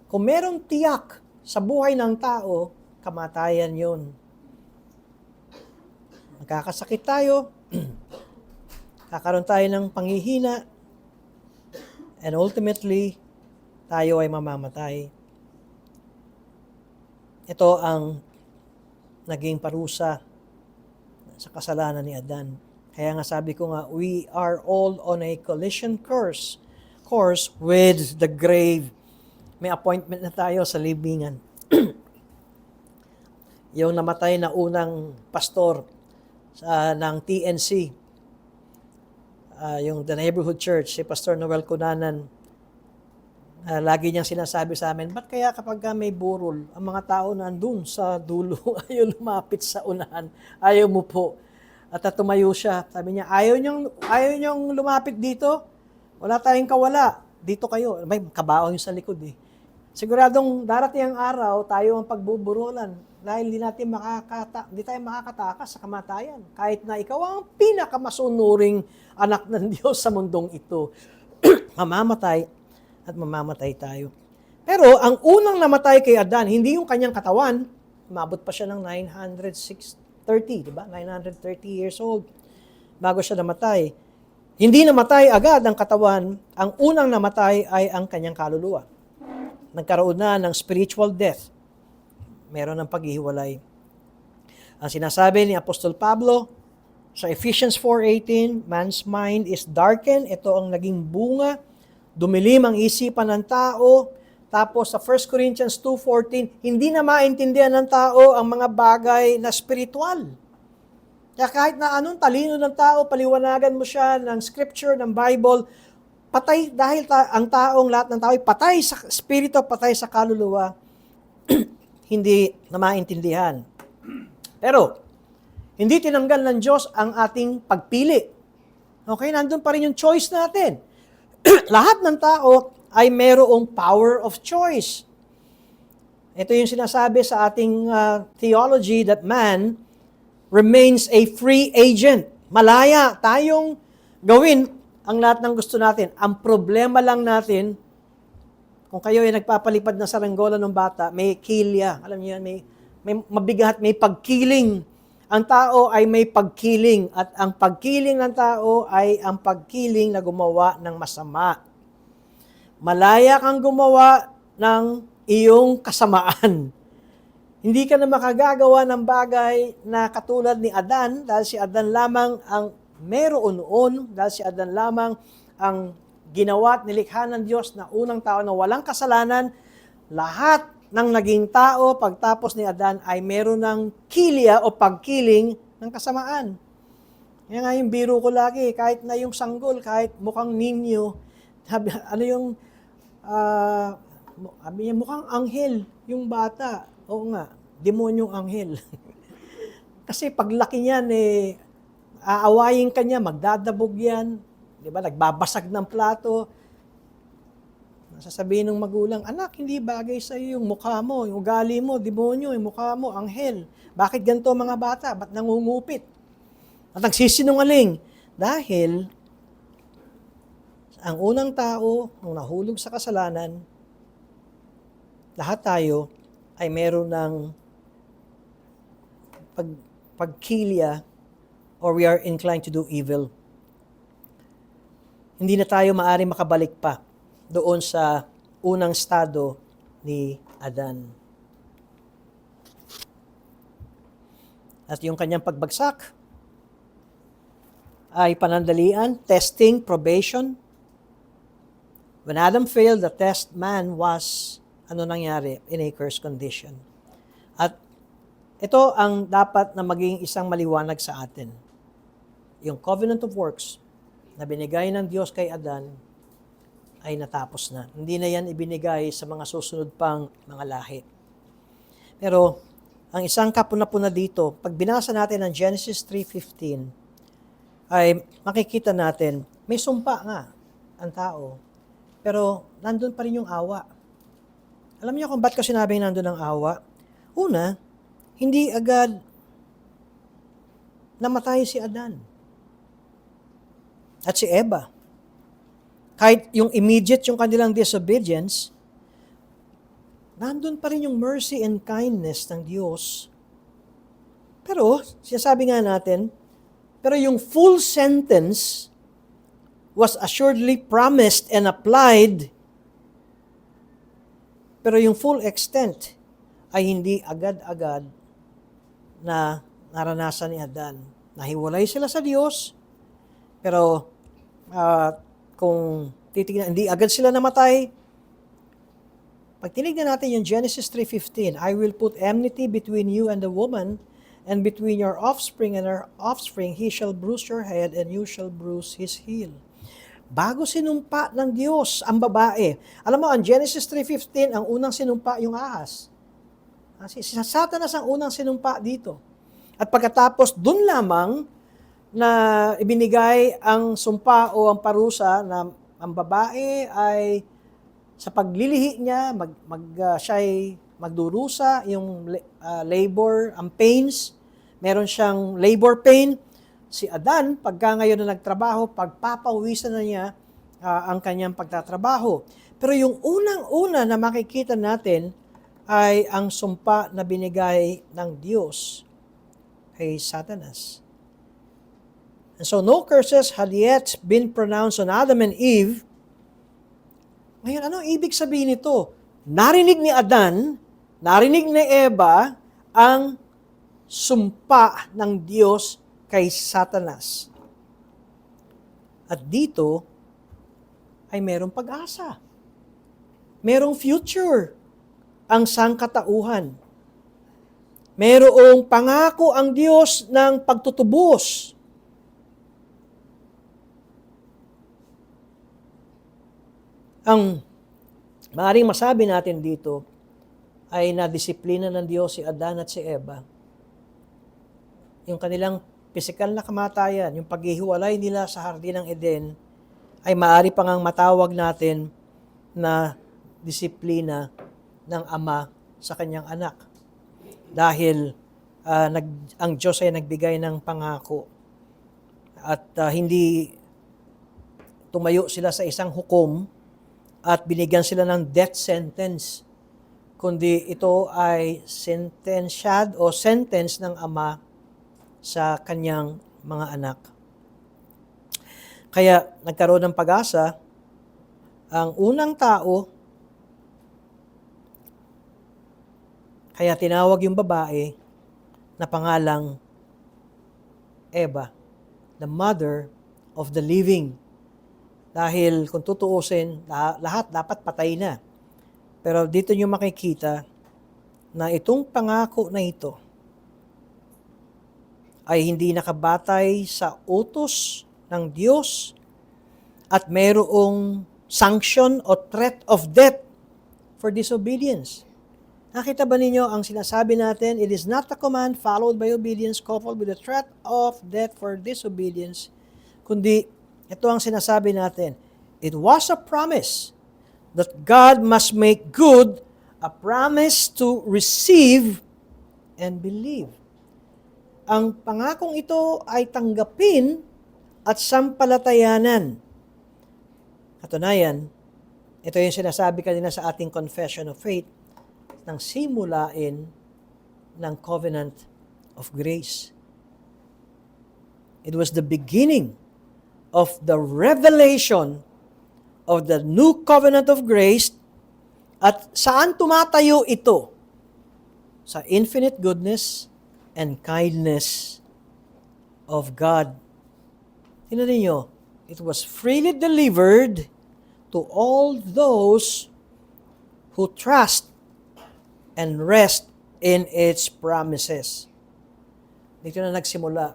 Kung merong tiyak sa buhay ng tao, kamatayan yun. Magkakasakit tayo, kakaroon tayo ng panghihina, and ultimately, tayo ay mamamatay. Ito ang naging parusa sa kasalanan ni Adan. Kaya nga sabi ko nga, we are all on a collision course with the grave. May appointment na tayo sa libingan. Yung namatay na unang pastor ng TNC, yung The Neighborhood Church, si Pastor Noel Cunanan, lagi niyang sinasabi sa amin, ba't kaya kapag may burol, ang mga tao na andun sa dulo, ayaw lumapit sa unahan, ayaw mo po. At tumayo siya, sabi niya, ayaw niyong lumapit dito, wala tayong kawala, dito kayo. May kabaon yung sa likod eh. Siguradong darating ang araw, tayo ang pagbuburulan dahil hindi tayo makakatakas sa kamatayan. Kahit na ikaw ang pinakamasunuring anak ng Diyos sa mundong ito, mamamatay at mamamatay tayo. Pero ang unang namatay kay Adan, hindi yung kanyang katawan, umabot pa siya ng 930, di ba? 930 years old. bago siya namatay. Hindi namatay agad ang katawan, ang unang namatay ay ang kanyang kaluluwa. Nagkaroon na ng spiritual death. Meron ng paghihiwalay. Ang sinasabi ni Apostol Pablo sa Ephesians 4:18, man's mind is darkened. Ito ang naging bunga. Dumilim ang isipan ng tao. Tapos sa 1 Corinthians 2:14, hindi na maintindihan ng tao ang mga bagay na spiritual. Kaya kahit na anong talino ng tao, paliwanagan mo siya ng scripture, ng Bible, patay dahil ang taong, lahat ng tao ay patay sa spirito, patay sa kaluluwa, hindi na maintindihan. Pero, hindi tinanggal ng Diyos ang ating pagpili. Okay, nandun pa rin yung choice natin. Lahat ng tao ay mayroong power of choice. Ito yung sinasabi sa ating theology that man remains a free agent. Malaya tayong gawin ang lahat ng gusto natin. Ang problema lang natin, kung kayo ay nagpapalipad na saranggola ng bata, may kilya. Alam niyo yan, may mabigat, may pagkiling. Ang tao ay may pagkiling at ang pagkiling ng tao ay ang pagkiling na gumawa ng masama. Malaya kang gumawa ng iyong kasamaan. Hindi ka na makagagawa ng bagay na katulad ni Adan dahil si Adan lamang ang meron noon, dahil si Adan lamang ang ginawa at nilikha ng Diyos na unang tao na walang kasalanan. Lahat ng naging tao pagtapos ni Adan ay meron ng kilya o pagkiling ng kasamaan. Yan nga yung biro ko lagi, kahit na yung sanggol, kahit mukhang ninyo, ano yung, mukhang anghel yung bata. Oo nga, demonyong anghel. Kasi paglaki niyan, aawayin ka niya, magdadabog yan. Di ba? Nagbabasag ng plato. Sasabihin ng magulang, anak, hindi bagay sa iyo yung mukha mo, yung ugali mo, demonyo, yung mukha mo, anghel. Bakit ganito mga bata? Ba't nangungupit? At nagsisinungaling. Dahil ang unang tao, nung nahulog sa kasalanan, lahat tayo ay meron ng pagkilya or we are inclined to do evil. Hindi na tayo maaari makabalik pa doon sa unang estado ni Adan. At yung kanyang pagbagsak ay panandalian, testing, probation. When Adam failed the test, man was, nangyari? In a cursed condition. At ito ang dapat na maging isang maliwanag sa atin. Yung covenant of works na binigay ng Diyos kay Adan ay natapos na. Hindi na yan ibinigay sa mga susunod pang mga lahi. Pero, ang isang kapuna-puna dito, pag binasa natin ang Genesis 3:15, ay makikita natin, may sumpa nga ang tao. Pero, nandun pa rin yung awa. Alam niyo kung ba't ko sinabing nandun ang awa? Una, hindi agad namatay si Adan at si Eva. Kahit yung immediate yung kanilang disobedience, nandun pa rin yung mercy and kindness ng Diyos. Pero, sinasabi nga natin, pero yung full sentence was assuredly promised and applied, pero yung full extent ay hindi agad-agad na naranasan ni Adan. Nahiwalay sila sa Diyos, pero kung titignan, hindi agad sila namatay. Pag tinignan natin yung Genesis 3:15, I will put enmity between you and the woman, and between your offspring and her offspring, he shall bruise your head, and you shall bruise his heel. Bago sinumpa ng Diyos ang babae. Alam mo, ang Genesis 3:15, ang unang sinumpa yung ahas. Si Satanas ang unang sinumpa dito. At pagkatapos, dun lamang na ibinigay ang sumpa o ang parusa na ang babae ay sa paglilihi niya, siya'y magdurusa, yung labor, ang pains, meron siyang labor pain. Si Adan, pagka ngayon na nagtrabaho, pagpapawisan na niya ang kanyang pagtatrabaho. Pero yung unang-una na makikita natin ay ang sumpa na binigay ng Diyos kay Satanas. And so no curses had yet been pronounced on Adam and Eve. Ngayon, ano ibig sabihin nito? Narinig ni Adan, narinig ni Eva, ang sumpa ng Diyos kay Satanas. At dito ay merong pag-asa. Merong future ang sangkatauhan. Merong pangako ang Diyos ng pagtutubos. Ang maaaring masabi natin dito ay nadisiplina ng Diyos si Adan at si Eva. Yung kanilang pisikal na kamatayan, yung paghihiwalay nila sa Hardin ng Eden, ay maaari pang ang matawag natin na disiplina ng Ama sa kanyang anak. Dahil ang Diyos ay nagbigay ng pangako at hindi tumayo sila sa isang hukom at binigyan sila ng death sentence, kundi ito ay sentensyad o sentence ng Ama sa kanyang mga anak. Kaya nagkaroon ng pag-asa ang unang tao, kaya tinawag yung babae na pangalang Eva, the mother of the living. Dahil kung tutuusin, lahat dapat patay na. Pero dito nyo makikita na itong pangako na ito ay hindi nakabatay sa utos ng Diyos at mayroong sanction o threat of death for disobedience. Nakita ba ninyo ang sinasabi natin, it is not a command followed by obedience coupled with a threat of death for disobedience, kundi ito ang sinasabi natin, it was a promise that God must make good a promise to receive and believe. Ang pangakong ito ay tanggapin at sampalatayanan. Katunayan, ito yung sinasabi kanina sa ating confession of faith, ng simulain ng covenant of grace. It was the beginning of the revelation of the new covenant of grace. At saan tumatayo ito? Sa infinite goodness and kindness of God. Tingnan niyo, it was freely delivered to all those who trust and rest in its promises. Dito na nagsimula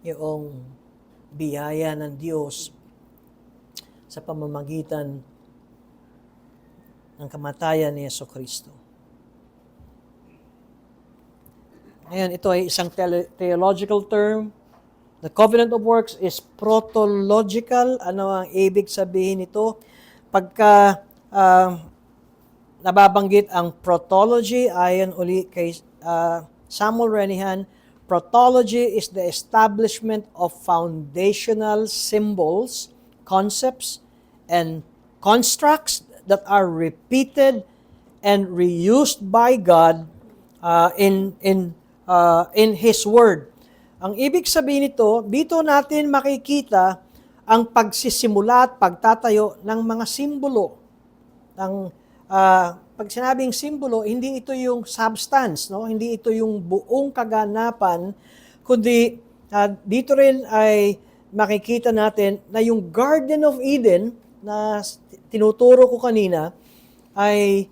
yung biyaya ng Diyos sa pamamagitan ng kamatayan ni Jesucristo. Ngayon, ito ay isang theological term. The covenant of works is protological. Ano ang ibig sabihin nito? Pagka nababanggit ang protology, ayon uli kay Samuel Renihan, protology is the establishment of foundational symbols, concepts, and constructs that are repeated and reused by God in His Word. Ang ibig sabihin nito, dito natin makikita ang pagsisimula at pagtatayo ng mga simbolo. Pag sinabing simbolo, hindi ito yung substance, no? Hindi ito yung buong kaganapan, kundi dito rin ay makikita natin na yung Garden of Eden na tinuturo ko kanina ay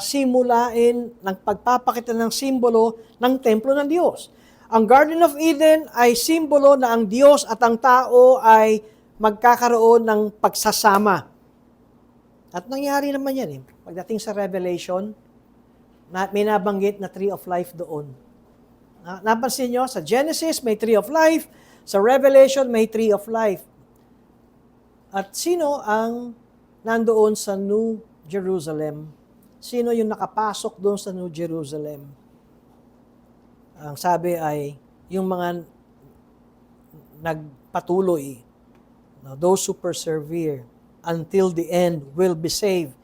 simulain ng pagpapakita ng simbolo ng templo ng Diyos. Ang Garden of Eden ay simbolo na ang Diyos at ang tao ay magkakaroon ng pagsasama. At nangyari naman yan. Pagdating sa Revelation, may nabanggit na Tree of Life doon. Napansin nyo, sa Genesis may Tree of Life, sa Revelation may Tree of Life. At sino ang nandoon sa New Jerusalem? Sino yung nakapasok doon sa New Jerusalem? Ang sabi ay, yung mga nagpatuloy, those who persevere until the end will be saved.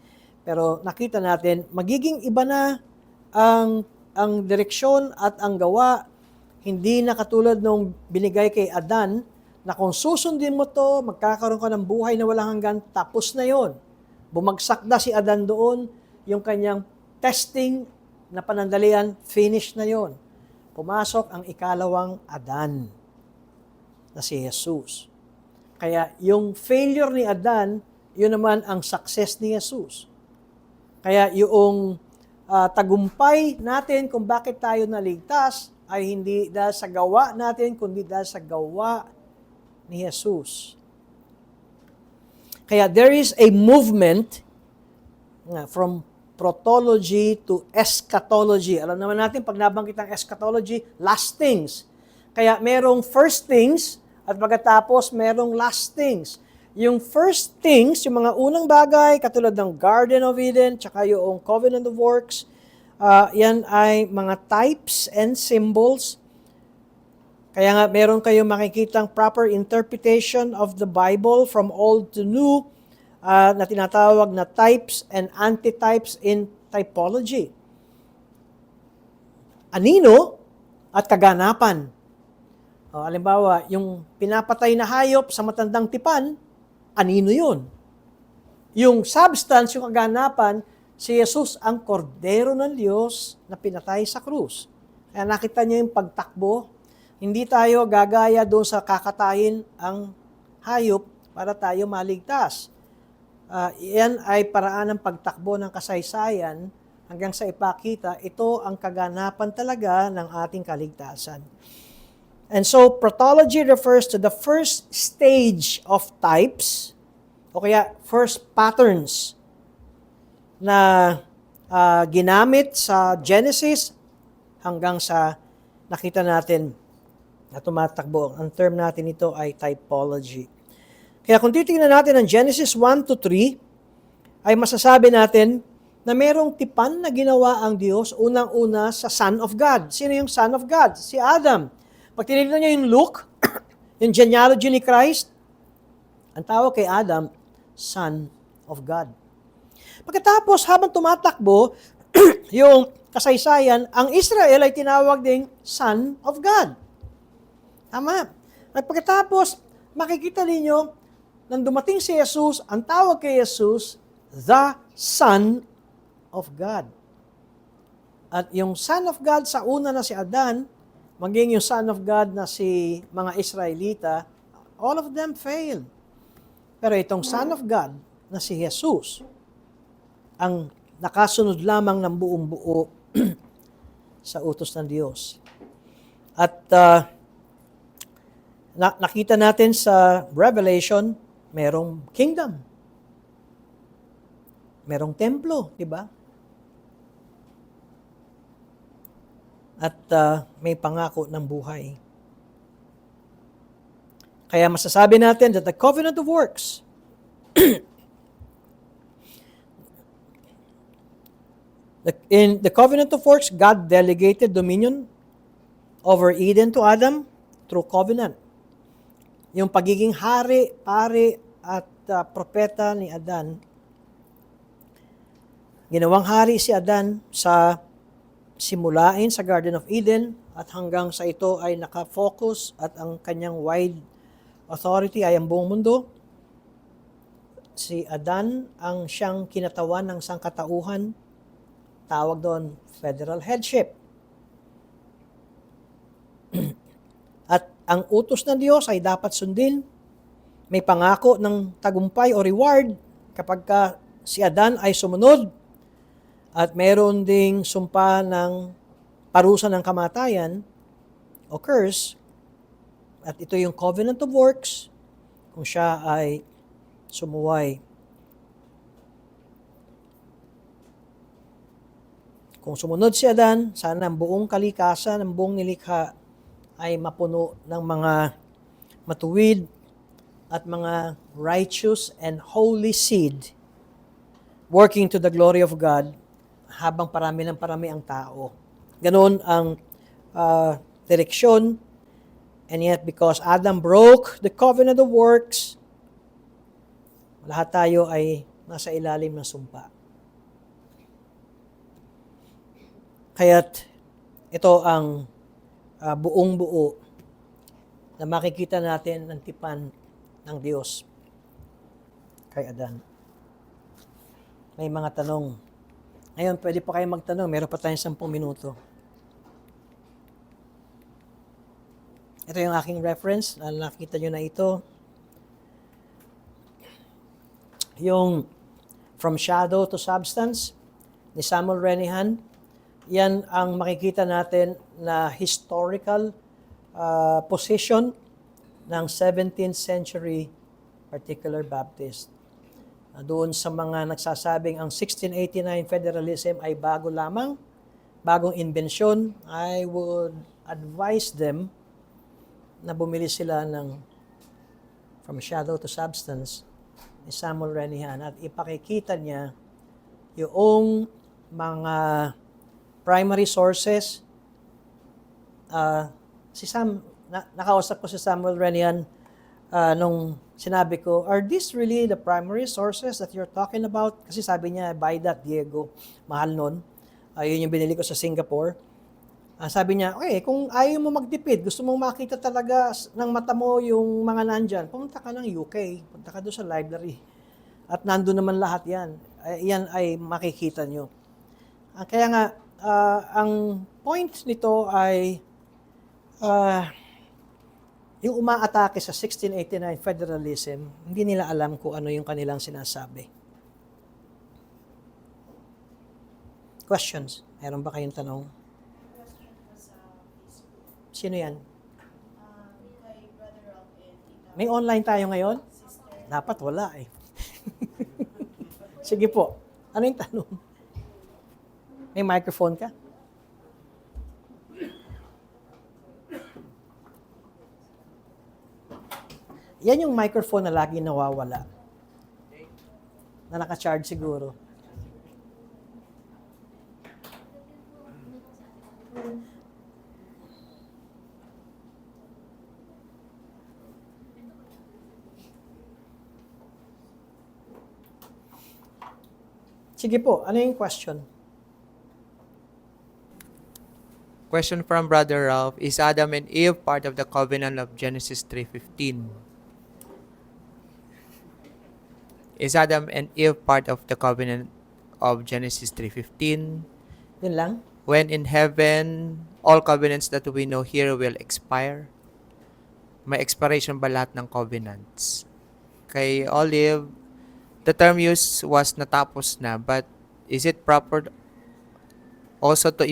Pero nakita natin, magiging iba na ang direksyon at ang gawa, hindi na katulad nung binigay kay Adan, na kung susundin mo to, magkakaroon ka ng buhay na walang hanggan, tapos na yon. Bumagsak na si Adan doon, yung kanyang testing na panandalian, finish na yon. Pumasok ang ikalawang Adan, na si Jesus. Kaya yung failure ni Adan, yun naman ang success ni Jesus. Kaya yung tagumpay natin kung bakit tayo naligtas ay hindi dahil sa gawa natin, kundi dahil sa gawa ni Jesus. Kaya there is a movement from protology to eschatology. Alam naman natin, pag nabanggit ang eschatology, last things. Kaya merong first things at pagkatapos merong last things. Yung first things, yung mga unang bagay, katulad ng Garden of Eden, tsaka yung Covenant of Works, yan ay mga types and symbols. Kaya nga, meron kayong makikitang proper interpretation of the Bible from Old to New, na tinatawag na types and antitypes in typology. Anino at kaganapan. Halimbawa, yung pinapatay na hayop sa matandang tipan, anino yun? Yung substance, yung kaganapan, si Jesus ang kordero ng Diyos na pinatay sa krus. Kaya nakita niyo yung pagtakbo. Hindi tayo gagaya doon sa kakatayin ang hayop para tayo maligtas. Yan ay paraan ng pagtakbo ng kasaysayan hanggang sa ipakita, ito ang kaganapan talaga ng ating kaligtasan. And so, protology refers to the first stage of types, o kaya first patterns na ginamit sa Genesis hanggang sa nakita natin na tumatakbo. Ang term natin ito ay typology. Kaya kung titingnan natin ang Genesis 1 to 3, ay masasabi natin na merong tipan na ginawa ang Diyos unang-una sa Son of God. Sino yung Son of God? Si Adam. Pag tinignan niyo yung Luke, yung genealogy ni Christ, ang tawag kay Adam, Son of God. Pagkatapos, habang tumatakbo, yung kasaysayan, ang Israel ay tinawag ding Son of God. Tama. At pagkatapos, makikita ninyo, nang dumating si Jesus, ang tawag kay Jesus, the Son of God. At yung Son of God sa una na si Adan, maging yung Son of God na si mga Israelita, all of them failed. Pero itong Son of God na si Jesus, ang nakasunod lamang ng buong buo sa utos ng Diyos. At nakita natin sa Revelation, merong kingdom. Merong templo, di ba? At may pangako ng buhay. Kaya masasabi natin that the covenant of works, in the covenant of works, God delegated dominion over Eden to Adam through covenant. Yung pagiging hari, pari, at propeta ni Adan, ginawang hari si Adan sa simulain sa Garden of Eden at hanggang sa ito ay nakafocus at ang kanyang wide authority ay ang buong mundo. Si Adan ang siyang kinatawan ng sangkatauhan. Tawag doon, federal headship. At ang utos ng Diyos ay dapat sundin. May pangako ng tagumpay o reward kapag si Adan ay sumunod. At meron ding sumpa ng parusa ng kamatayan o curse. At ito yung covenant of works kung siya ay sumuway. Kung sumunod si Adan, sana ang buong kalikasan, ang buong nilikha ay mapuno ng mga matuwid at mga righteous and holy seed working to the glory of God habang parami ng parami ang tao. Ganon ang direksyon. And yet, because Adam broke the covenant of works, lahat tayo ay nasa ilalim ng sumpa. Kaya't ito ang buong buo na makikita natin ang tipan ng Diyos kay Adan. May mga tanong. Ngayon, pwede pa kayo magtanong. Meron pa tayong 10 minuto. Ito yung aking reference. Nakita nyo na ito. Yung From Shadow to Substance ni Samuel Renihan. Yan ang makikita natin na historical position ng 17th century particular Baptist. Doon sa mga nagsasabing ang 1689 federalism ay bago lamang, bagong inbensyon, I would advise them na bumili sila ng From Shadow to Substance ni Samuel Renihan at ipakikita niya yung mga primary sources. Nakausap ko si Samuel Renihan nung sinabi ko, are these really the primary sources that you're talking about? Kasi sabi niya, buy that, Diego. Mahal nun. Yun yung binili ko sa Singapore. Sabi niya, okay, kung ayaw mo magtipid, gusto mong makita talaga ng mata mo yung mga nandyan, pumunta ka ng UK, punta ka doon sa library. At nandun naman lahat yan. Yan ay makikita nyo. Kaya nga, ang point nito ay yung umaatake sa 1689 federalism, hindi nila alam kung ano yung kanilang sinasabi. Questions? Meron ba kayong tanong? Sino yan? Kay Brother Ralph and Tita. May online tayo ngayon? Dapat wala eh. Sige po. Ano yung tanong? May microphone ka? Yan yung microphone na lagi nawawala. Na naka-charge siguro. Sige po, ano yung question? Question from Brother Ralph, is Adam and Eve part of the covenant of Genesis 3:15? Is Adam and Eve part of the covenant of Genesis 3:15? Yun lang? When in heaven, all covenants that we know here will expire? May expiration ba lahat ng covenants? Kay Olive, the term used was natapos na, but is it proper also to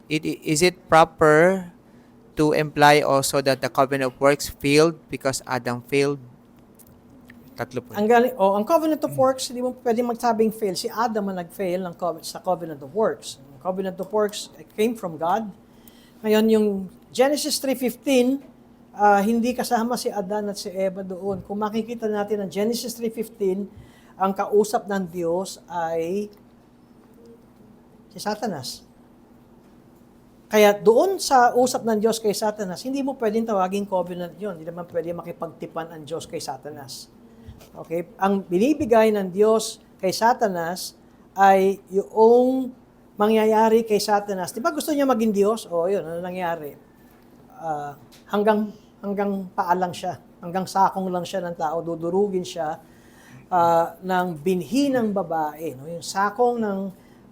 is it proper to imply also that the covenant of works failed because Adam failed? Tatlo po. Ang covenant of works, hindi mo pwede magsabing fail. Si Adam ang nag-fail sa covenant of works. Ang covenant of works came from God. Ngayon, yung Genesis 3:15, hindi kasama si Adan at si Eva doon. Kung makikita natin ang Genesis 3:15, ang kausap ng Diyos ay si Satanas. Kaya doon sa usap ng Diyos kay Satanas, hindi mo pwedeng tawaging covenant yun. Hindi naman pwede makipagtipan ang Diyos kay Satanas. Okay? Ang binibigay ng Diyos kay Satanas ay yung mangyayari kay Satanas. Di ba gusto niya maging Diyos? O yun, ano nangyari? Hanggang paa lang siya. Hanggang sakong lang siya ng tao. Dudurugin siya ng binhi ng babae. No? Yung sakong ng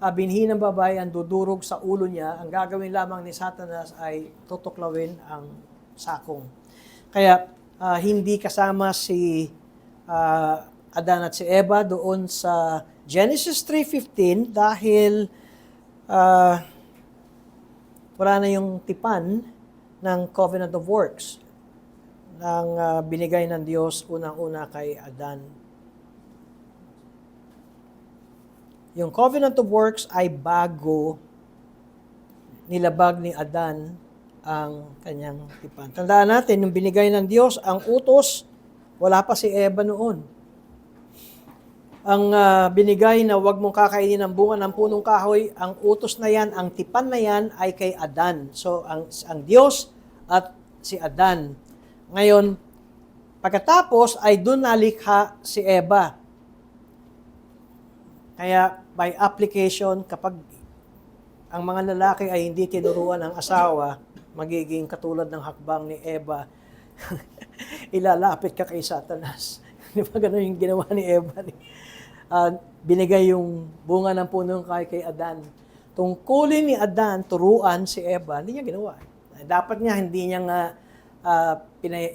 binhi ng babae ang dudurog sa ulo niya. Ang gagawin lamang ni Satanas ay tutuklawin ang sakong. Kaya hindi kasama si Adan at si Eva doon sa Genesis 3:15 dahil wala na yung tipan ng covenant of works ng binigay ng Diyos unang-una kay Adan. Yung covenant of works ay bago nilabag ni Adan ang kanyang tipan. Tandaan natin, yung binigay ng Diyos, ang utos, wala pa si Eva noon. Ang binigay na huwag mong kakainin ng bunga ng punong kahoy, ang utos na yan, ang tipan na yan ay kay Adan. So, ang Diyos at si Adan. Ngayon, pagkatapos ay doon nalikha si Eva. Kaya, by application, kapag ang mga lalaki ay hindi tinuruan ng asawa, magiging katulad ng hakbang ni Eva, ilalapit ka kay Satanas. Di ba ganun yung ginawa ni Eva? Binigay yung bunga ng punong kahoy kay Adan. Tungkulin ni Adan, turuan si Eva, hindi niya ginawa. Dapat niya, hindi niya nga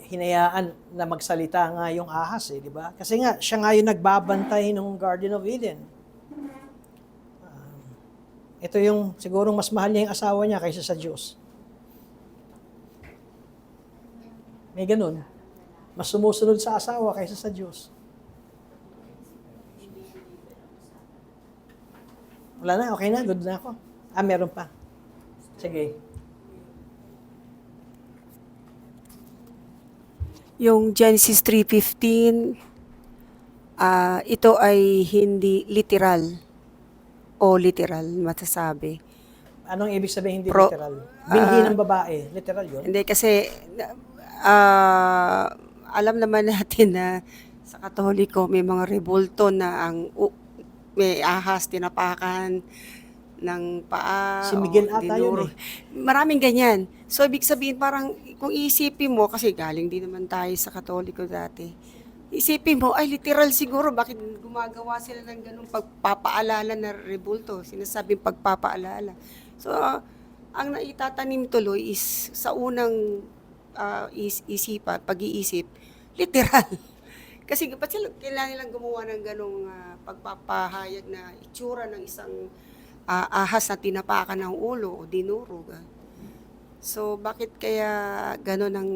hinayaan na magsalita nga yung ahas, di ba? Kasi nga, siya nga yung nagbabantay ng Garden of Eden. Ito yung sigurong mas mahal niya yung asawa niya kaysa sa Diyos. May ganun. Mas sumusunod sa asawa kaysa sa Diyos. Wala na, okay na, good na ako. Meron pa. Sige. Yung Genesis 3:15, ito ay hindi literal o literal masasabi. Anong ibig sabihin hindi Pro- literal? Binhi ng babae. Literal yun? Hindi kasi alam naman natin na sa Katoliko may mga rebulto na may ahas, tinapakan ng paa. Si Miguel o ata yun dinuro. Maraming ganyan. So, ibig sabihin, parang kung isipin mo, kasi galing din naman tayo sa Katoliko dati, isipin mo, ay literal siguro, bakit gumagawa sila ng ganung pagpapaalala na rebulto? Sinasabing pagpapaalala. So, ang naitatanim tuloy is sa unang pag-iisip, literal. Kasi ba't sila kailangan nilang gumawa ng ganong pagpapahayag na itsura ng isang ahas na tinapakan ng ulo o dinurog. So, bakit kaya gano'n ang...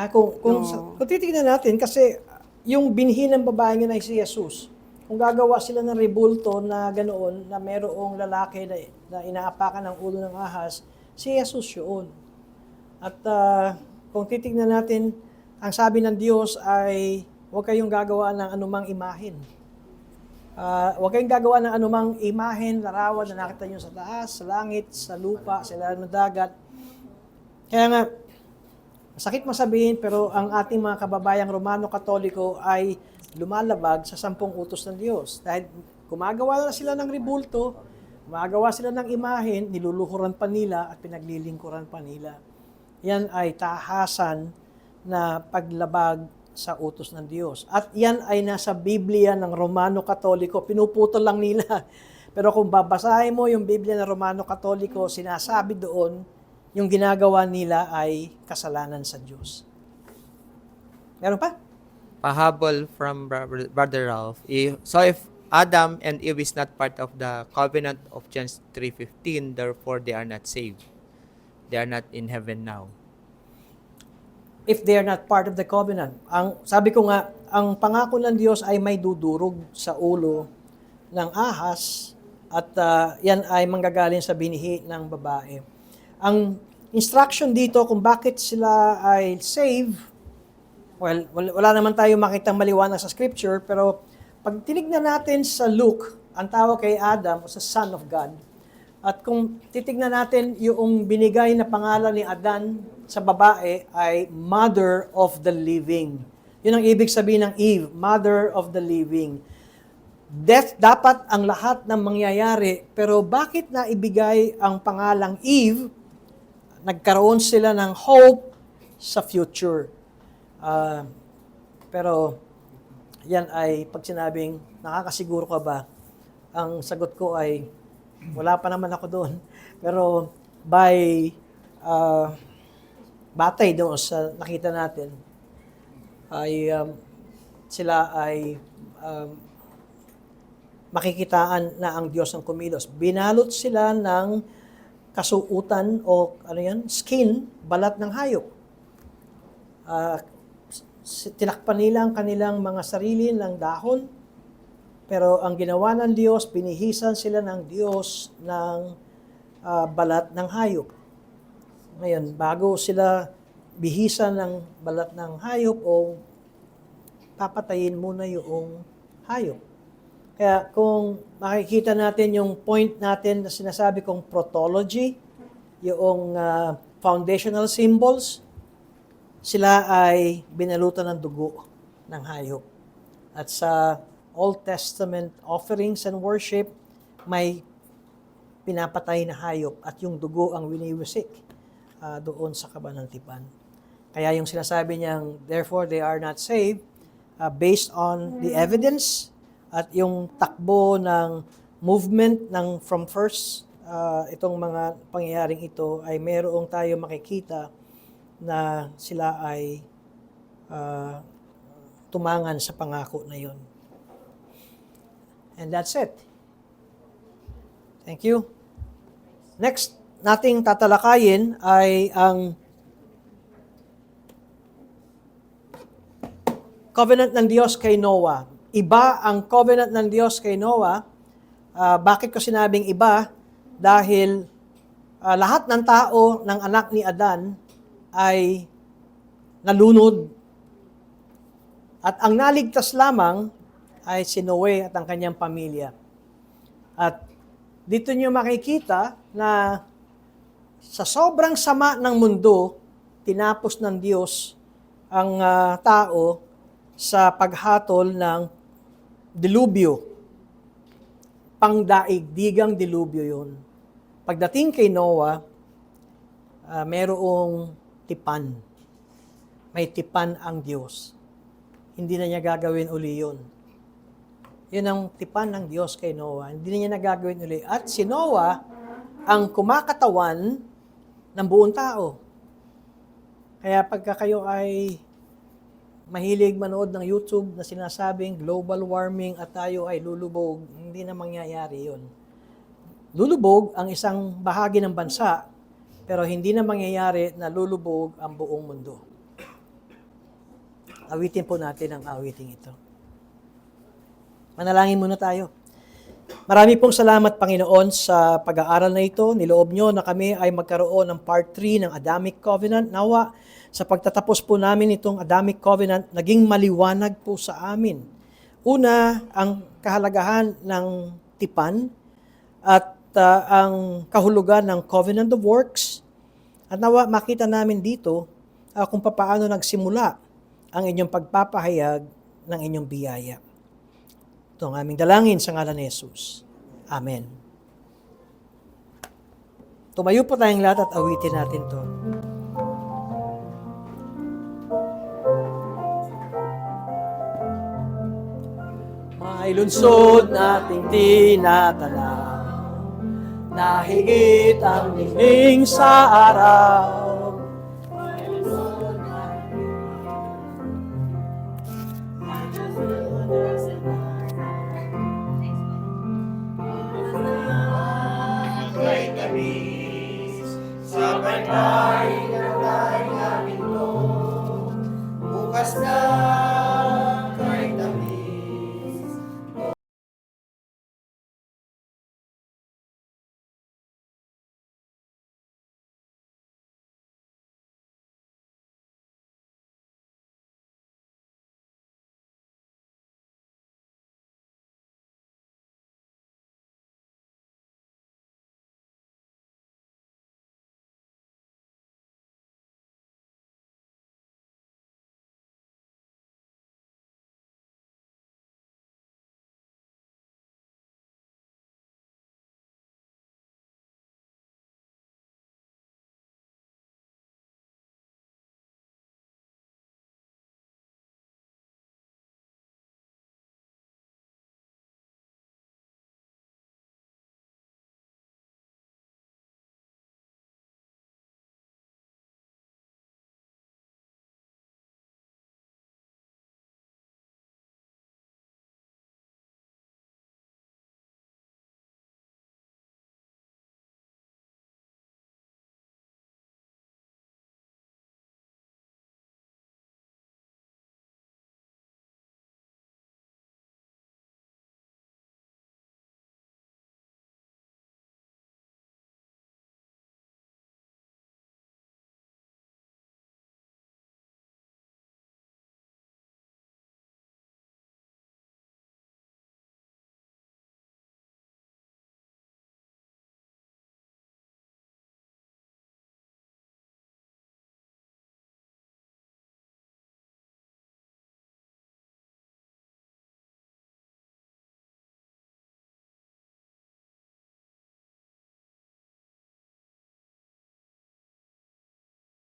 Kung titignan natin, kasi yung binhi ng babae nga na si Jesus, kung gagawa sila ng rebulto na ganoon, na merong lalaki na inaapakan ng ulo ng ahas, si Jesus yun. At kung titignan natin, ang sabi ng Diyos ay, huwag kayong gagawa ng anumang imahen. Huwag kayong gagawa ng anumang imahen, larawan na nakita nyo sa taas, sa langit, sa lupa, sa ilalim ng dagat. Kaya nga, masakit masabihin, pero ang ating mga kababayang Romano-Katoliko ay lumalabag sa 10 utos ng Diyos. Dahil gumagawa na sila ng rebulto, gumagawa sila ng imahen, niluluhuran pa nila at pinaglilingkuran pa nila. Yan ay tahasan na paglabag sa utos ng Diyos. At yan ay nasa Biblia ng Romano-Katoliko. Pinuputol lang nila. Pero kung babasahin mo yung Biblia ng Romano-Katoliko, sinasabi doon, yung ginagawa nila ay kasalanan sa Diyos. Meron pa? Pahabol from Brother Ralph. So if Adam and Eve is not part of the covenant of Genesis 3:15, therefore they are not saved. They are not in heaven now. If they are not part of the covenant. Sabi ko nga, ang pangako ng Diyos ay may dudurog sa ulo ng ahas at yan ay manggagaling sa binhi ng babae. Ang instruction dito kung bakit sila ay saved, well, wala naman tayo makitang maliwanag sa scripture, pero pag tinignan natin sa Luke, ang tawag kay Adam o sa Son of God, at kung titignan natin yung binigay na pangalan ni Adan sa babae ay Mother of the Living. Yun ang ibig sabihin ng Eve, Mother of the Living. Death dapat ang lahat ng mangyayari, pero bakit na ibigay ang pangalang Eve? Nagkaroon sila ng hope sa future. Pero yan ay pag sinabing nakakasiguro ka ba, ang sagot ko ay wala pa naman ako doon. Pero by batay doon sa nakita natin, ay sila ay makikitaan na ang Diyos ang kumilos. Binalot sila ng kasuutan o skin, balat ng hayop. Tinakpan nila ang kanilang mga sarili ng dahon, pero ang ginawa ng Diyos, binihisan sila ng Diyos ng balat ng hayop. Ngayon, bago sila bihisan ng balat ng hayop o papatayin muna yung hayop. Kaya kung makikita natin yung point natin na sinasabi kong protology, yung foundational symbols, sila ay binalutan ng dugo ng hayop. At sa Old Testament offerings and worship, may pinapatay na hayop at yung dugo ang winiwisik doon sa kabanang tipan. Kaya yung sinasabi niyang, therefore they are not saved, based on the evidence at yung takbo ng movement ng from first, itong mga pangyayaring ito ay merong tayo makikita na sila ay tumangan sa pangako na yun. And that's it. Thank you. Next nating tatalakayin ay ang covenant ng Diyos kay Noah. Iba ang covenant ng Diyos kay Noah. Bakit ko sinabing iba? Dahil lahat ng tao ng anak ni Adan ay nalunod. At ang naligtas lamang ay si Noe at ang kanyang pamilya. At dito niyo makikita na sa sobrang sama ng mundo, tinapos ng Diyos ang tao sa paghatol ng dilubyo. Pangdaigdigang dilubyo yun. Pagdating kay Noah, merong tipan. May tipan ang Diyos. Hindi na niya gagawin uli yun. Yun ang tipan ng Diyos kay Noah. Hindi na niya nagagawin uli. At si Noah ang kumakatawan ng buong tao. Kaya pagka kayo ay mahilig manood ng YouTube na sinasabing global warming at tayo ay lulubog, hindi na mangyayari yun. Lulubog ang isang bahagi ng bansa, pero hindi na mangyayari na lulubog ang buong mundo. Awitin po natin ang awiting ito. Manalangin muna tayo. Marami pong salamat, Panginoon, sa pag-aaral na ito. Niloob nyo na kami ay magkaroon ng part 3 ng Adamic Covenant. Nawa, sa pagtatapos po namin itong Adamic Covenant, naging maliwanag po sa amin. Una, ang kahalagahan ng tipan at ang kahulugan ng Covenant of Works. At nawa, makita namin dito kung paano nagsimula ang inyong pagpapahayag ng inyong biyaya. Ito ang aming dalangin sa ngalan ni Jesus. Amen. Tumayo po tayong lahat at awitin natin to. May lunsod nating tinatanaw, na higit ang ningning sa araw. Sa bantay ng aming Lord, bukas na